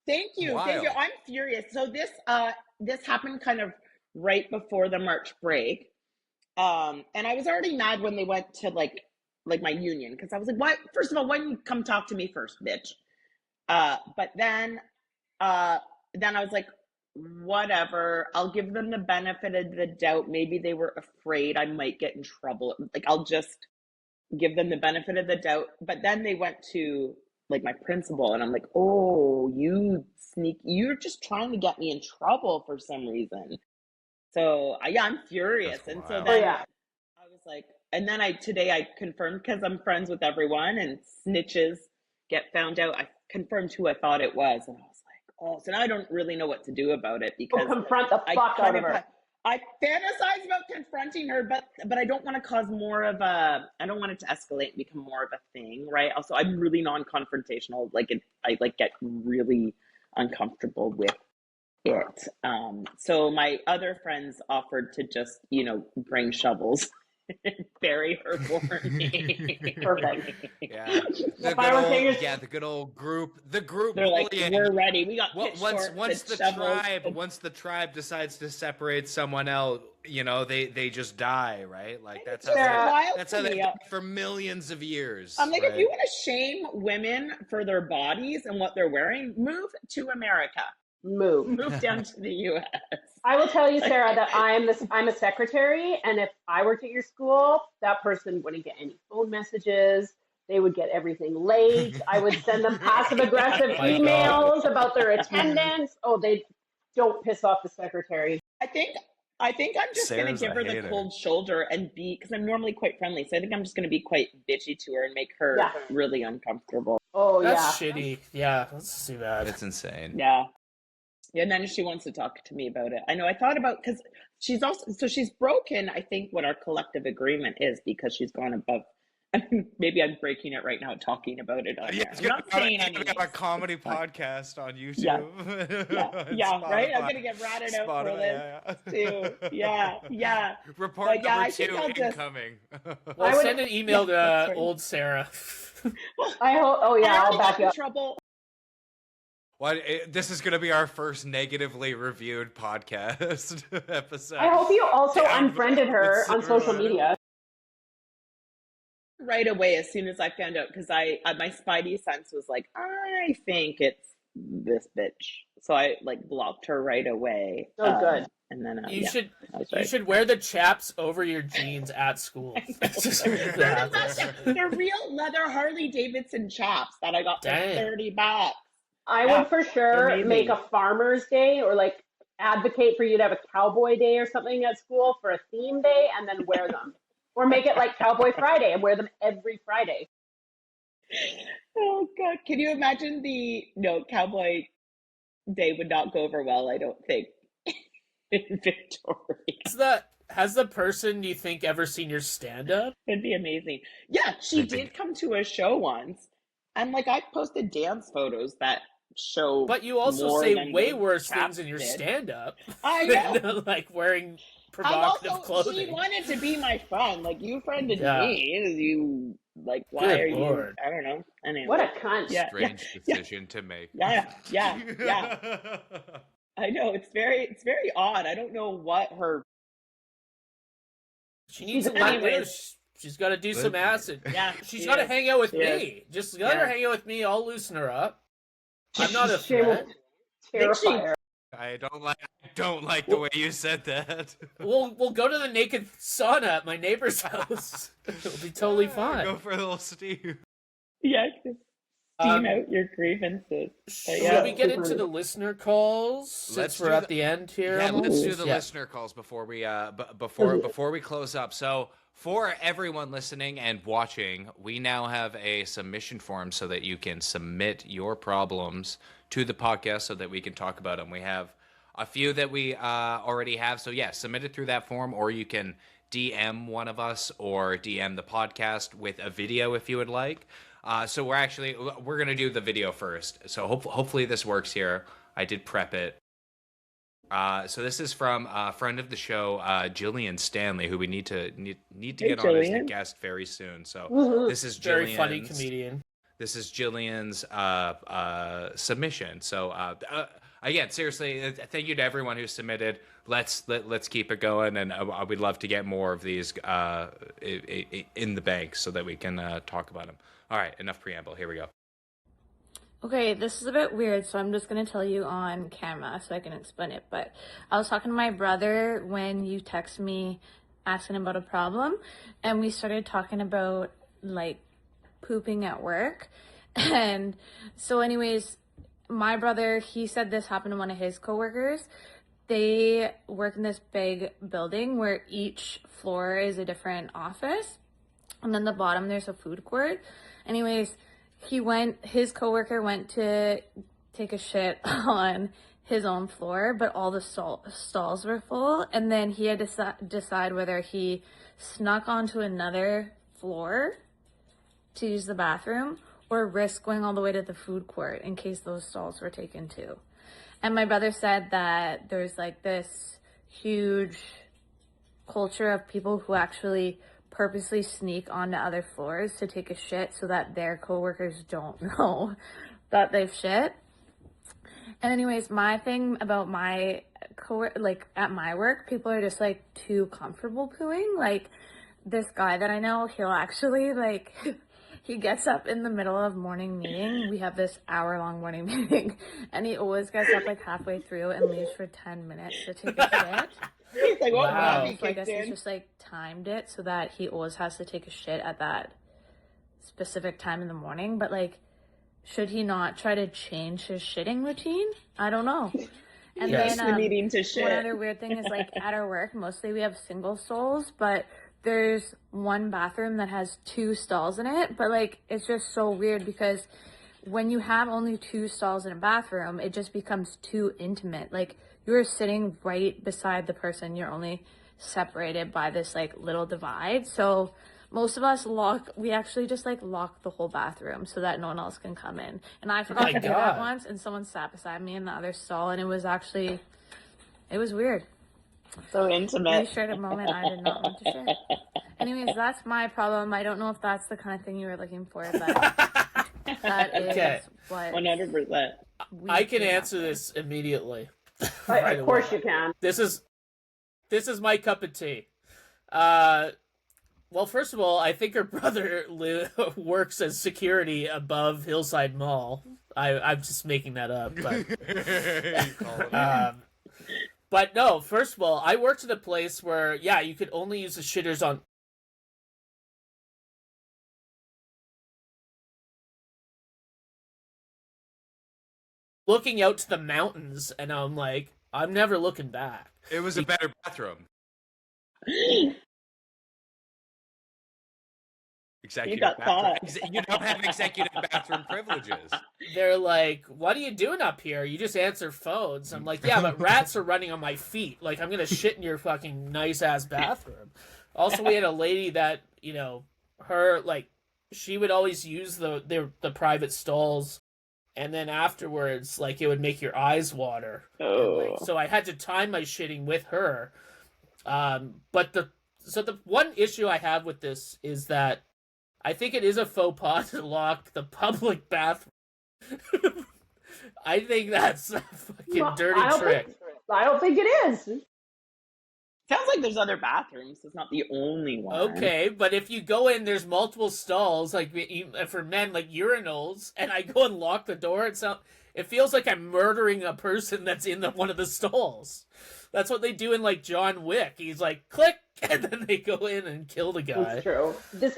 S3: Thank you. I'm furious. So this happened kind of right before the March break. And I was already mad when they went to like my union, because I was like, why? First of all, why didn't you come talk to me first, bitch? But then I was like, whatever, I'll give them the benefit of the doubt. Maybe they were afraid I might get in trouble. Like, I'll just give them the benefit of the doubt. But then they went to like my principal, and I'm like, oh, you're just trying to get me in trouble for some reason. So yeah, I'm furious. And so then I was like, and then today I confirmed, because I'm friends with everyone, and snitches get found out. I confirmed who I thought it was, and I was like, oh, so now I don't really know what to do about it, because
S2: confront the fuck out of her.
S3: I fantasize about confronting her, but I don't want to cause more of a. I don't want it to escalate and become more of a thing, right? Also, I'm really non-confrontational. I get really uncomfortable with it. So my other friends offered to just, bring shovels and bury her for me.
S2: Perfect.
S4: Yeah. The good old group. The group.
S3: They're like, we're ready. We got
S4: once the tribe decides to separate someone out, they just die, right? Like that's how they for millions of years.
S3: I'm like,
S4: right?
S3: If you want to shame women for their bodies and what they're wearing, move to America. Move down to the U.S.
S2: I will tell you, Sarah, that I'm a secretary, and if I worked at your school, that person wouldn't get any phone messages. They would get everything late. I would send them passive-aggressive emails about their attendance. Oh, they don't piss off the secretary.
S3: I think I'm just going to give her the cold shoulder and because I'm normally quite friendly. So I think I'm just going to be quite bitchy to her and make her really uncomfortable.
S2: Oh,
S1: that's shitty. Yeah, that's too bad.
S4: It's insane.
S3: Yeah. Yeah, and then she wants to talk to me about it. I know. I thought about, because she's broken, I think, what our collective agreement is, because she's gone above. Maybe I'm breaking it right now, talking about it on there. I'm not saying anything.
S4: A comedy podcast on YouTube.
S3: Yeah, right? I'm going to get ratted out for this, too. Yeah.
S4: Report number 2 incoming.
S1: Well, send an email to old Sarah.
S2: I hope. Oh, yeah, I'll back you up.
S3: Trouble.
S4: Well, this is going to be our first negatively reviewed podcast episode.
S2: I hope you also unfriended her on social media.
S3: Right away, as soon as I found out, because my spidey sense was like, I think it's this bitch. So I blocked her right away.
S2: Oh, good.
S3: And then
S1: you should wear the chaps over your jeans at school.
S3: They're real leather Harley Davidson chaps that I got for $30.
S2: I would for sure make a Farmer's Day, or advocate for you to have a Cowboy Day or something at school for a theme day, and then wear them. Or make it like Cowboy Friday and wear them every Friday.
S3: Oh, God. Can you imagine Cowboy Day would not go over well, I don't think, in Victoria.
S1: Has the person, do you think, ever seen your stand-up?
S3: It'd be amazing. Yeah, she did come to a show once. And I posted dance photos that show.
S1: But you also say way worse things in your stand-up.
S3: I know.
S1: Than, wearing provocative clothing.
S3: She wanted to be my friend. You friended me. You why
S1: Good
S3: are
S1: Lord.
S3: you? I don't know. Anyway.
S2: What a cunt.
S4: Strange decision to make.
S3: Yeah. I know, it's very odd. I don't know what her.
S1: She needs to let loose. She's got to do some acid.
S3: Yeah,
S1: she's got to hang out with me. Just let her hang out with me. I'll loosen her up. I'm not a threat.
S4: I don't like the way you said that.
S1: We'll go to the naked sauna at my neighbor's house. It'll be totally fine.
S4: Go for a little steam.
S3: Yeah, just steam out your grievances.
S1: Should we get into the listener calls since we're at the end here?
S4: Yeah, let's do the listener calls before we before we close up. So for everyone listening and watching, we now have a submission form so that you can submit your problems to the podcast so that we can talk about them. We have a few that we already have. So submit it through that form, or you can DM one of us or DM the podcast with a video if you would like. So we're going to do the video first. So hopefully this works here. I did prep it. So this is from a friend of the show, Jillian Stanley, who we need to get on as a guest very soon. So this is Jillian's,
S1: very funny comedian.
S4: This is Jillian's submission. So again, seriously, thank you to everyone who submitted. Let's keep it going, and we'd love to get more of these in the bank so that we can talk about them. All right, enough preamble. Here we go.
S5: Okay, this is a bit weird, so I'm just going to tell you on camera so I can explain it. But I was talking to my brother when you texted me asking about a problem, and we started talking about, pooping at work. And so anyways, my brother, he said this happened to one of his coworkers. They work in this big building where each floor is a different office. And then the bottom, there's a food court. Anyways, his coworker went to take a shit on his own floor, but all the stalls were full. And then he had to decide whether he snuck onto another floor to use the bathroom or risk going all the way to the food court in case those stalls were taken too. And my brother said that there's like this huge culture of people who actually purposely sneak onto other floors to take a shit so that their coworkers don't know that they've shit. And anyways, my thing about my like at my work, people are just like too comfortable pooing. Like this guy that I know, he'll actually like he gets up in the middle of morning meeting. We have this hour-long morning meeting, and he always gets up like halfway through and leaves for 10 minutes to take a shit.
S3: He's like, what?
S1: Wow.
S5: So I guess he's just like timed it so that he always has to take a shit at that specific time in the morning. But like, should he not try to change his shitting routine? I don't know. And
S3: yes. Then needing to shit.
S5: One other weird thing is like at our work, mostly we have single stalls, but there's one bathroom that has 2 stalls in it. But like, it's just so weird because when you have only 2 stalls in a bathroom, it just becomes too intimate. Like you're sitting right beside the person. You're only separated by this like little divide. So most of us we actually just like lock the whole bathroom so that no one else can come in. And I forgot to do that once, and someone sat beside me in the other stall, and it was weird.
S3: So intimate.
S5: We shared a moment I did not want to share. Anyways, that's my problem. I don't know if that's the kind of thing you were looking for, but that is what
S3: 100%.
S1: I can answer this immediately.
S2: Right, of course you can.
S1: This is my cup of tea. Well, first of all, I think her brother works as security above Hillside Mall. I'm just making that up. But no, first of all, I worked at a place where, yeah, you could only use the shitters on... looking out to the mountains, and I'm like, I'm never looking back.
S4: It was a better bathroom. You don't have executive bathroom privileges.
S1: They're like, what are you doing up here? You just answer phones. I'm like, yeah, but rats are running on my feet. Like, I'm going to shit in your fucking nice-ass bathroom. Also, we had a lady that, you know, her, like, she would always use the private stalls, and then afterwards, like, it would make your eyes water.
S3: Oh.
S1: So I had to time my shitting with her. But the one issue I have with this is that I think it is a faux pas to lock the public bathroom. I think that's a fucking dirty trick.
S2: I don't think it is.
S3: Sounds like there's other bathrooms. It's not the only one.
S1: Okay, but if you go in, there's multiple stalls, like for men, like urinals, and I go and lock the door, it feels like I'm murdering a person that's in one of the stalls. That's what they do in, like, John Wick. He's like, click, and then they go in and kill the guy.
S2: That's true. This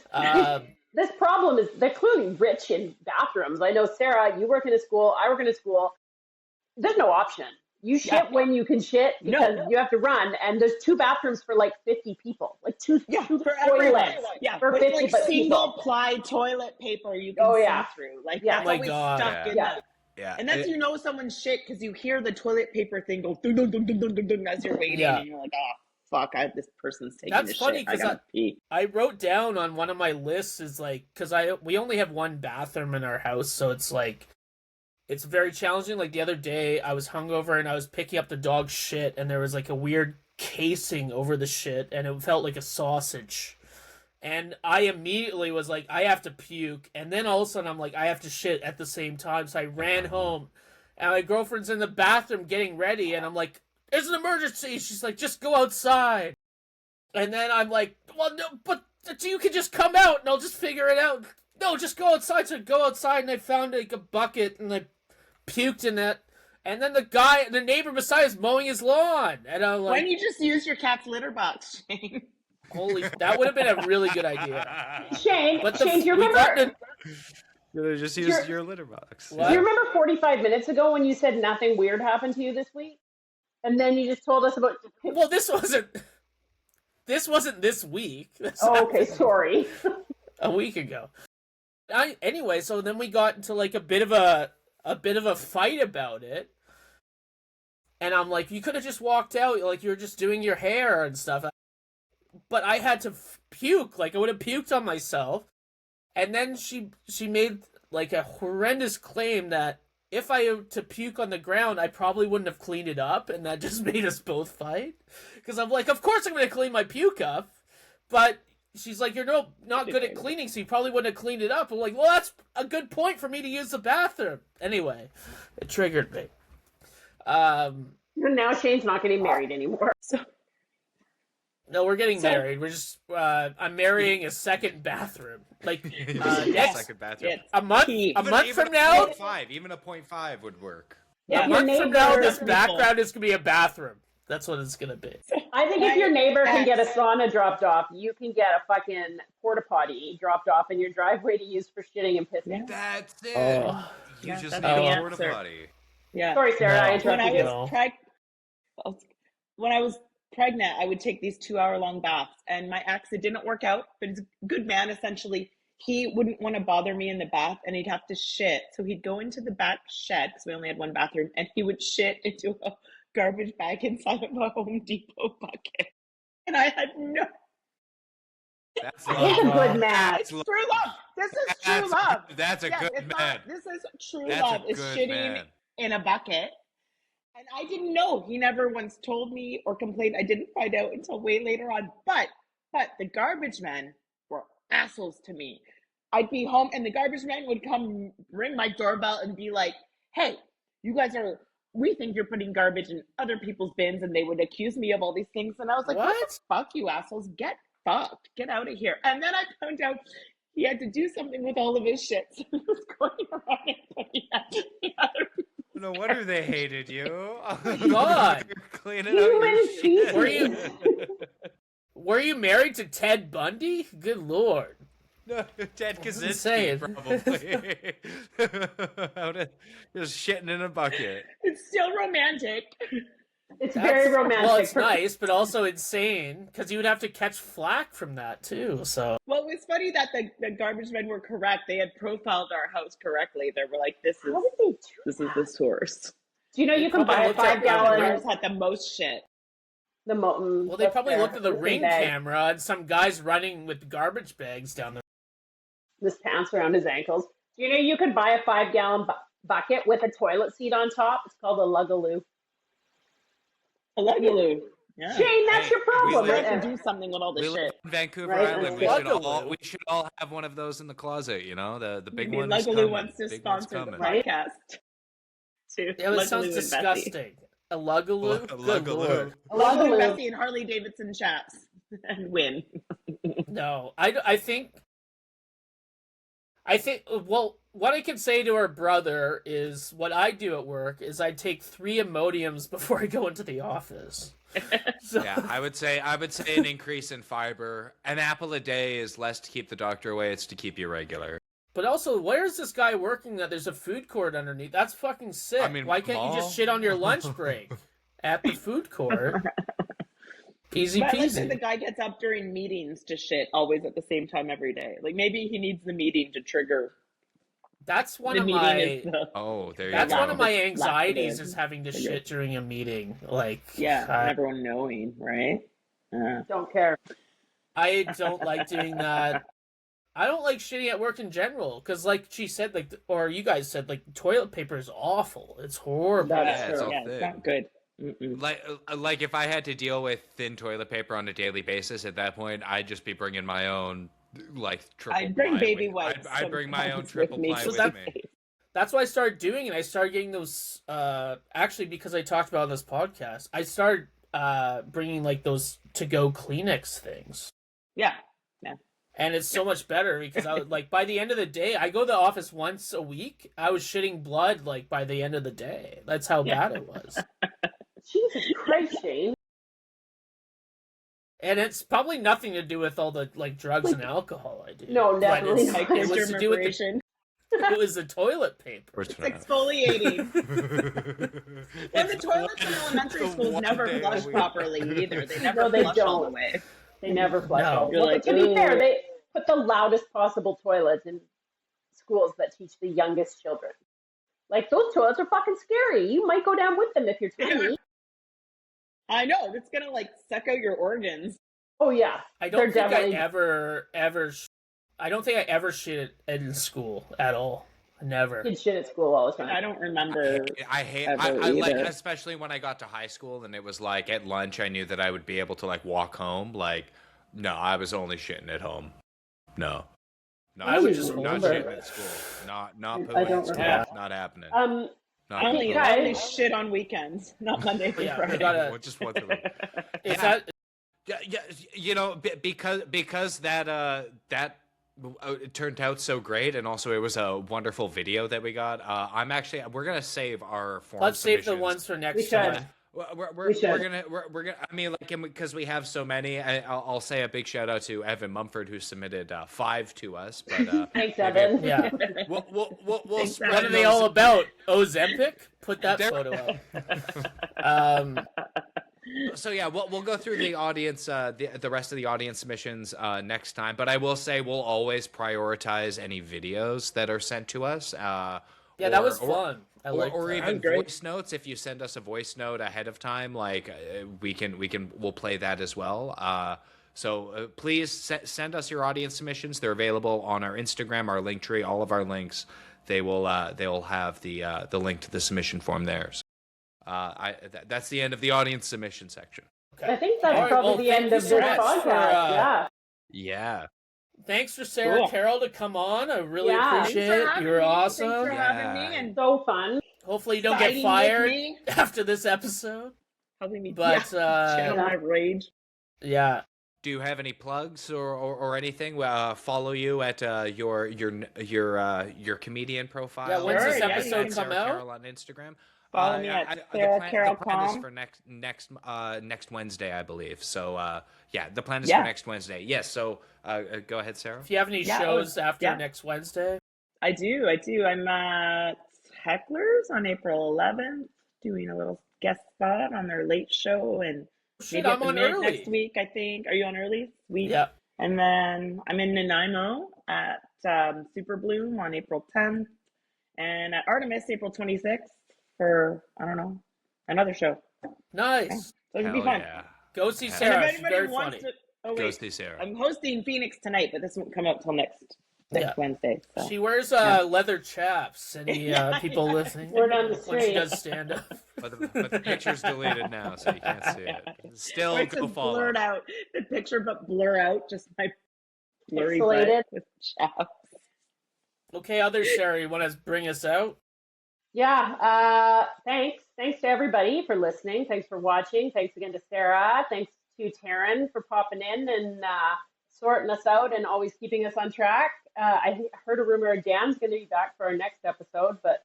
S2: problem is they're clearly rich in bathrooms. I know, Sarah, you work in a school, I work in a school. There's no option. You shit when you can shit because you have to run, and there's 2 bathrooms for like 50 people. Like two
S3: for
S2: toilets.
S3: Yeah,
S2: for 50
S3: like single ply toilet paper you can see through. Like that's always stuck in that.
S4: Yeah.
S3: And that's you someone's shit because you hear the toilet paper thing go dun, dun, dun, dun, dun, dun, dun, as you're waiting, and you're like, oh fuck, this person's taking
S1: That's funny because
S3: pee.
S1: I wrote down on one of my lists is like, because we only have 1 bathroom in our house, so it's like, it's very challenging. Like the other day, I was hungover and I was picking up the dog's shit, and there was like a weird casing over the shit, and it felt like a sausage. And I immediately was like, I have to puke. And then all of a sudden, I'm like, I have to shit at the same time. So I ran home, and my girlfriend's in the bathroom getting ready, and I'm like, there's an emergency. She's like, just go outside. And then I'm like, well, no, but you can just come out, and I'll just figure it out. No, just go outside. So I go outside, and I found like a bucket, and I puked in it. And then the neighbor beside is mowing his lawn. And I'm like,
S3: why don't you just use your cat's litter box, Shane?
S1: Holy, that would have been a really good idea.
S2: Shane, do you remember?
S4: You just use your litter box.
S2: Do you remember 45 minutes ago when you said nothing weird happened to you this week? And then you just told us about...
S1: Well, this wasn't this week.
S2: Okay, sorry.
S1: A week ago. Anyway, so then we got into like a bit of a fight about it. And I'm like, you could have just walked out, like you were just doing your hair and stuff. But I had to puke, like I would have puked on myself. And then she made like a horrendous claim that if I were to puke on the ground, I probably wouldn't have cleaned it up, and that just made us both fight. Because I'm like, of course I'm going to clean my puke up, but she's like, you're not good at cleaning, so you probably wouldn't have cleaned it up. I'm like, well, that's a good point for me to use the bathroom. Anyway, it triggered me.
S2: Now Shane's not getting married anymore. So.
S1: No, we're getting married. We're just I'm marrying a second bathroom. Like
S4: second bathroom.
S1: A month from now.
S4: 0.5, even a 0.5 would work.
S1: Yeah, a month from now, this background is gonna be a bathroom. That's what it's gonna be.
S2: I think if your neighbor can get a sauna dropped off, you can get a fucking porta potty dropped off in your driveway to use for shitting and pissing.
S4: That's it.
S1: Oh.
S4: You just need a porta potty.
S3: Yeah.
S2: Sorry, Sarah. I interrupted you.
S3: When I was pregnant, I would take these 2-hour-long baths, and my ex, it didn't work out, but he's a good man. Essentially, he wouldn't want to bother me in the bath, and he'd have to shit, so he'd go into the back shed because we only had one bathroom, and he would shit into a garbage bag inside of a Home Depot bucket, and I had no.
S4: That's
S2: He's a good man.
S3: It's true love. This is true love.
S4: That's a good man.
S3: This is true love. Is shitting in a bucket. And I didn't know. He never once told me or complained. I didn't find out until way later on. But the garbage men were assholes to me. I'd be home and the garbage man would come ring my doorbell and be like, hey, we think you're putting garbage in other people's bins, and they would accuse me of all these things. And I was like, what the fuck, you assholes? Get fucked. Get out of here. And then I found out he had to do something with all of his shit. So he was going around and putting the other people.
S4: No wonder they hated you.
S1: Oh God.
S4: Cleaning out your shit.
S1: Were you married to Ted Bundy? Good Lord.
S4: No, Ted Kaczynski, probably. Just shitting in a bucket.
S3: It's still romantic.
S2: It's very romantic.
S1: Well, it's nice, but also insane, because you would have to catch flack from that, too, so...
S3: Well, it was funny that the garbage men were correct. They had profiled our house correctly. They were like, this is the source.
S2: Do you know you can buy a 5-gallon...
S3: Ours had the most shit.
S1: Well, they probably looked at the Ring camera and some guys running with garbage bags down there.
S2: His pants around his ankles. Do you know you could buy a 5-gallon bucket with a toilet seat on top? It's called a lugaloo.
S3: A lugaloo. Yeah.
S2: Shane, that's your problem.
S3: We have to do something with all this shit.
S4: In Vancouver Island, we should all have one of those in the closet. You know, the big ones.
S3: Lugaloo wants to sponsor the podcast.
S1: Yeah, it sounds disgusting. A lugaloo.
S4: A lugaloo.
S3: Lugaloo, Bessie, and Harley Davidson chaps and win.
S1: No, I think. Well, what I can say to her brother is what I do at work is I take 3 Imodiums before I go into the office. So.
S4: Yeah, I would say an increase in fiber. An apple a day is less to keep the doctor away; it's to keep you regular.
S1: But also, where's this guy working that there's a food court underneath? That's fucking sick. I mean, why can't you just shit on your lunch break at the food court? Easy peasy.
S3: Like, the guy gets up during meetings to shit always at the same time every day. Like maybe he needs the meeting to trigger.
S1: That's one of my.
S4: That's
S1: one of my anxieties is having to shit during a meeting. Like
S3: everyone knowing, right?
S2: Don't care.
S1: I don't like doing that. I don't like shitting at work in general because, like she said, or you guys said, toilet paper is awful. It's horrible.
S3: That's true. It's not good.
S4: Like if I had to deal with thin toilet paper on a daily basis, at that point, I'd just be bringing my own, triple.
S3: I'd bring baby wipes.
S4: I'd bring my own triple ply with me.
S1: That's what I started doing, and I started getting those. Actually, because I talked about on this podcast, I started bringing those to-go Kleenex things.
S3: Yeah.
S1: And it's so much better because I would, by the end of the day, I go to the office once a week. I was shitting blood by the end of the day. That's how bad it was.
S2: Jesus Christ, Shane.
S1: And it's probably nothing to do with all the drugs and alcohol I do.
S2: No, definitely not.
S1: It was to do with It was the toilet paper.
S3: It's exfoliating. And the toilets in elementary schools never flush properly either. They never flush all the way.
S2: They never flush all the way.
S3: Like,
S2: to be fair, they put the loudest possible toilets in schools that teach the youngest children. Like, those toilets are fucking scary. You might go down with them if you're tiny.
S3: I know. It's going to, like, suck out your organs.
S2: Oh, yeah.
S1: I don't think I ever shit in school at all. Never.
S2: Did shit at school all the time.
S3: I don't remember.
S4: I like, especially when I got to high school and it was like at lunch, I knew that I would be able to like walk home. Like, no, I was only shitting at home. No,
S1: I would just
S4: not shitting at school. Not pooing at school. Not happening.
S3: Only shit on weekends, not Monday through Friday.
S4: Just once a week.
S1: Is that?
S4: Yeah, you know, because that it turned out so great, and also it was a wonderful video that we got. We're gonna save our form.
S1: Let's save the ones for next time.
S4: We're gonna. I mean, like, because we have so many. I'll say a big shout out to Evan Mumford, who submitted 5 to us. But
S2: thanks, Evan.
S1: Yeah.
S4: We'll spread.
S1: What are they all about? Ozempic? Put that photo up.
S4: So yeah, we'll go through the audience, the rest of the audience submissions next time. But I will say we'll always prioritize any videos that are sent to us.
S1: That was fun.
S4: Or even voice notes. If you send us a voice note ahead of time, like we'll play that as well. So please send us your audience submissions. They're available on our Instagram, our Linktree, all of our links. They'll have the link to the submission form there. So, that's the end of the audience submission section.
S2: Okay. I think that's probably the end of this podcast.
S4: Yeah.
S1: Thanks for Sarah Carroll to come on. I really appreciate it. You were awesome.
S3: Thanks for having me, and
S2: so fun.
S1: Hopefully you don't get fired after this episode.
S3: Helping me
S2: channel
S3: my rage.
S1: Yeah.
S4: Do you have any plugs or anything? Follow you at your comedian profile.
S1: Yeah, when's this episode come
S4: Sarah
S1: out?
S4: Carroll on Instagram.
S3: Follow me at Sarah Carroll.
S4: The plan is for next Wednesday, I believe. So the plan is for next Wednesday. Yes. So go ahead, Sarah.
S1: If you have any shows after next Wednesday,
S3: I do. I'm at Heckler's on April 11th, doing a little guest spot on their late show, and maybe
S1: I'm on early
S3: next week. I think. Are you on early? Sweet.
S1: Yeah.
S3: And then I'm in Nanaimo at Super Bloom on April 10th, and at Artemis April 26th. For, I don't know, another show.
S1: Nice.
S3: Okay. So it'll be fun.
S4: Yeah.
S1: Go see Sarah. She's very funny.
S4: Go see Sarah.
S3: I'm hosting Phoenix tonight, but this won't come out till next Wednesday. So.
S1: She wears leather chaps. Any people listening?
S2: We're down the
S1: when she
S2: street.
S1: does stand up.
S4: But the picture's deleted now, so you can't see it. Still, go follow.
S3: Blurred out the picture, but blur out just my blurry
S2: Pixelated.
S3: butt with chaps.
S1: Okay, other Sarah, you want to bring us out?
S2: Yeah, thanks. Thanks to everybody for listening. Thanks for watching. Thanks again to Sarah. Thanks to Taaron for popping in and sorting us out and always keeping us on track. I heard a rumor Dan's going to be back for our next episode, but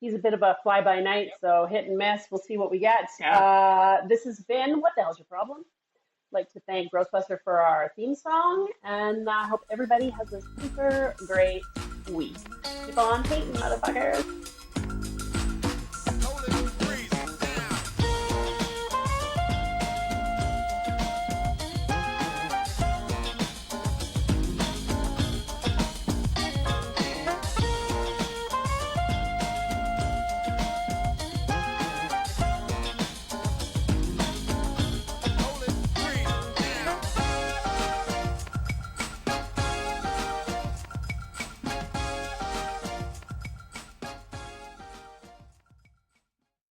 S2: he's a bit of a fly-by-night, so hit and miss. We'll see what we get.
S3: Yeah.
S2: This has been What the Hell's Your Problem? I'd like to thank Grossbuster for our theme song, and I hope everybody has a super great week. Keep on hating, motherfuckers.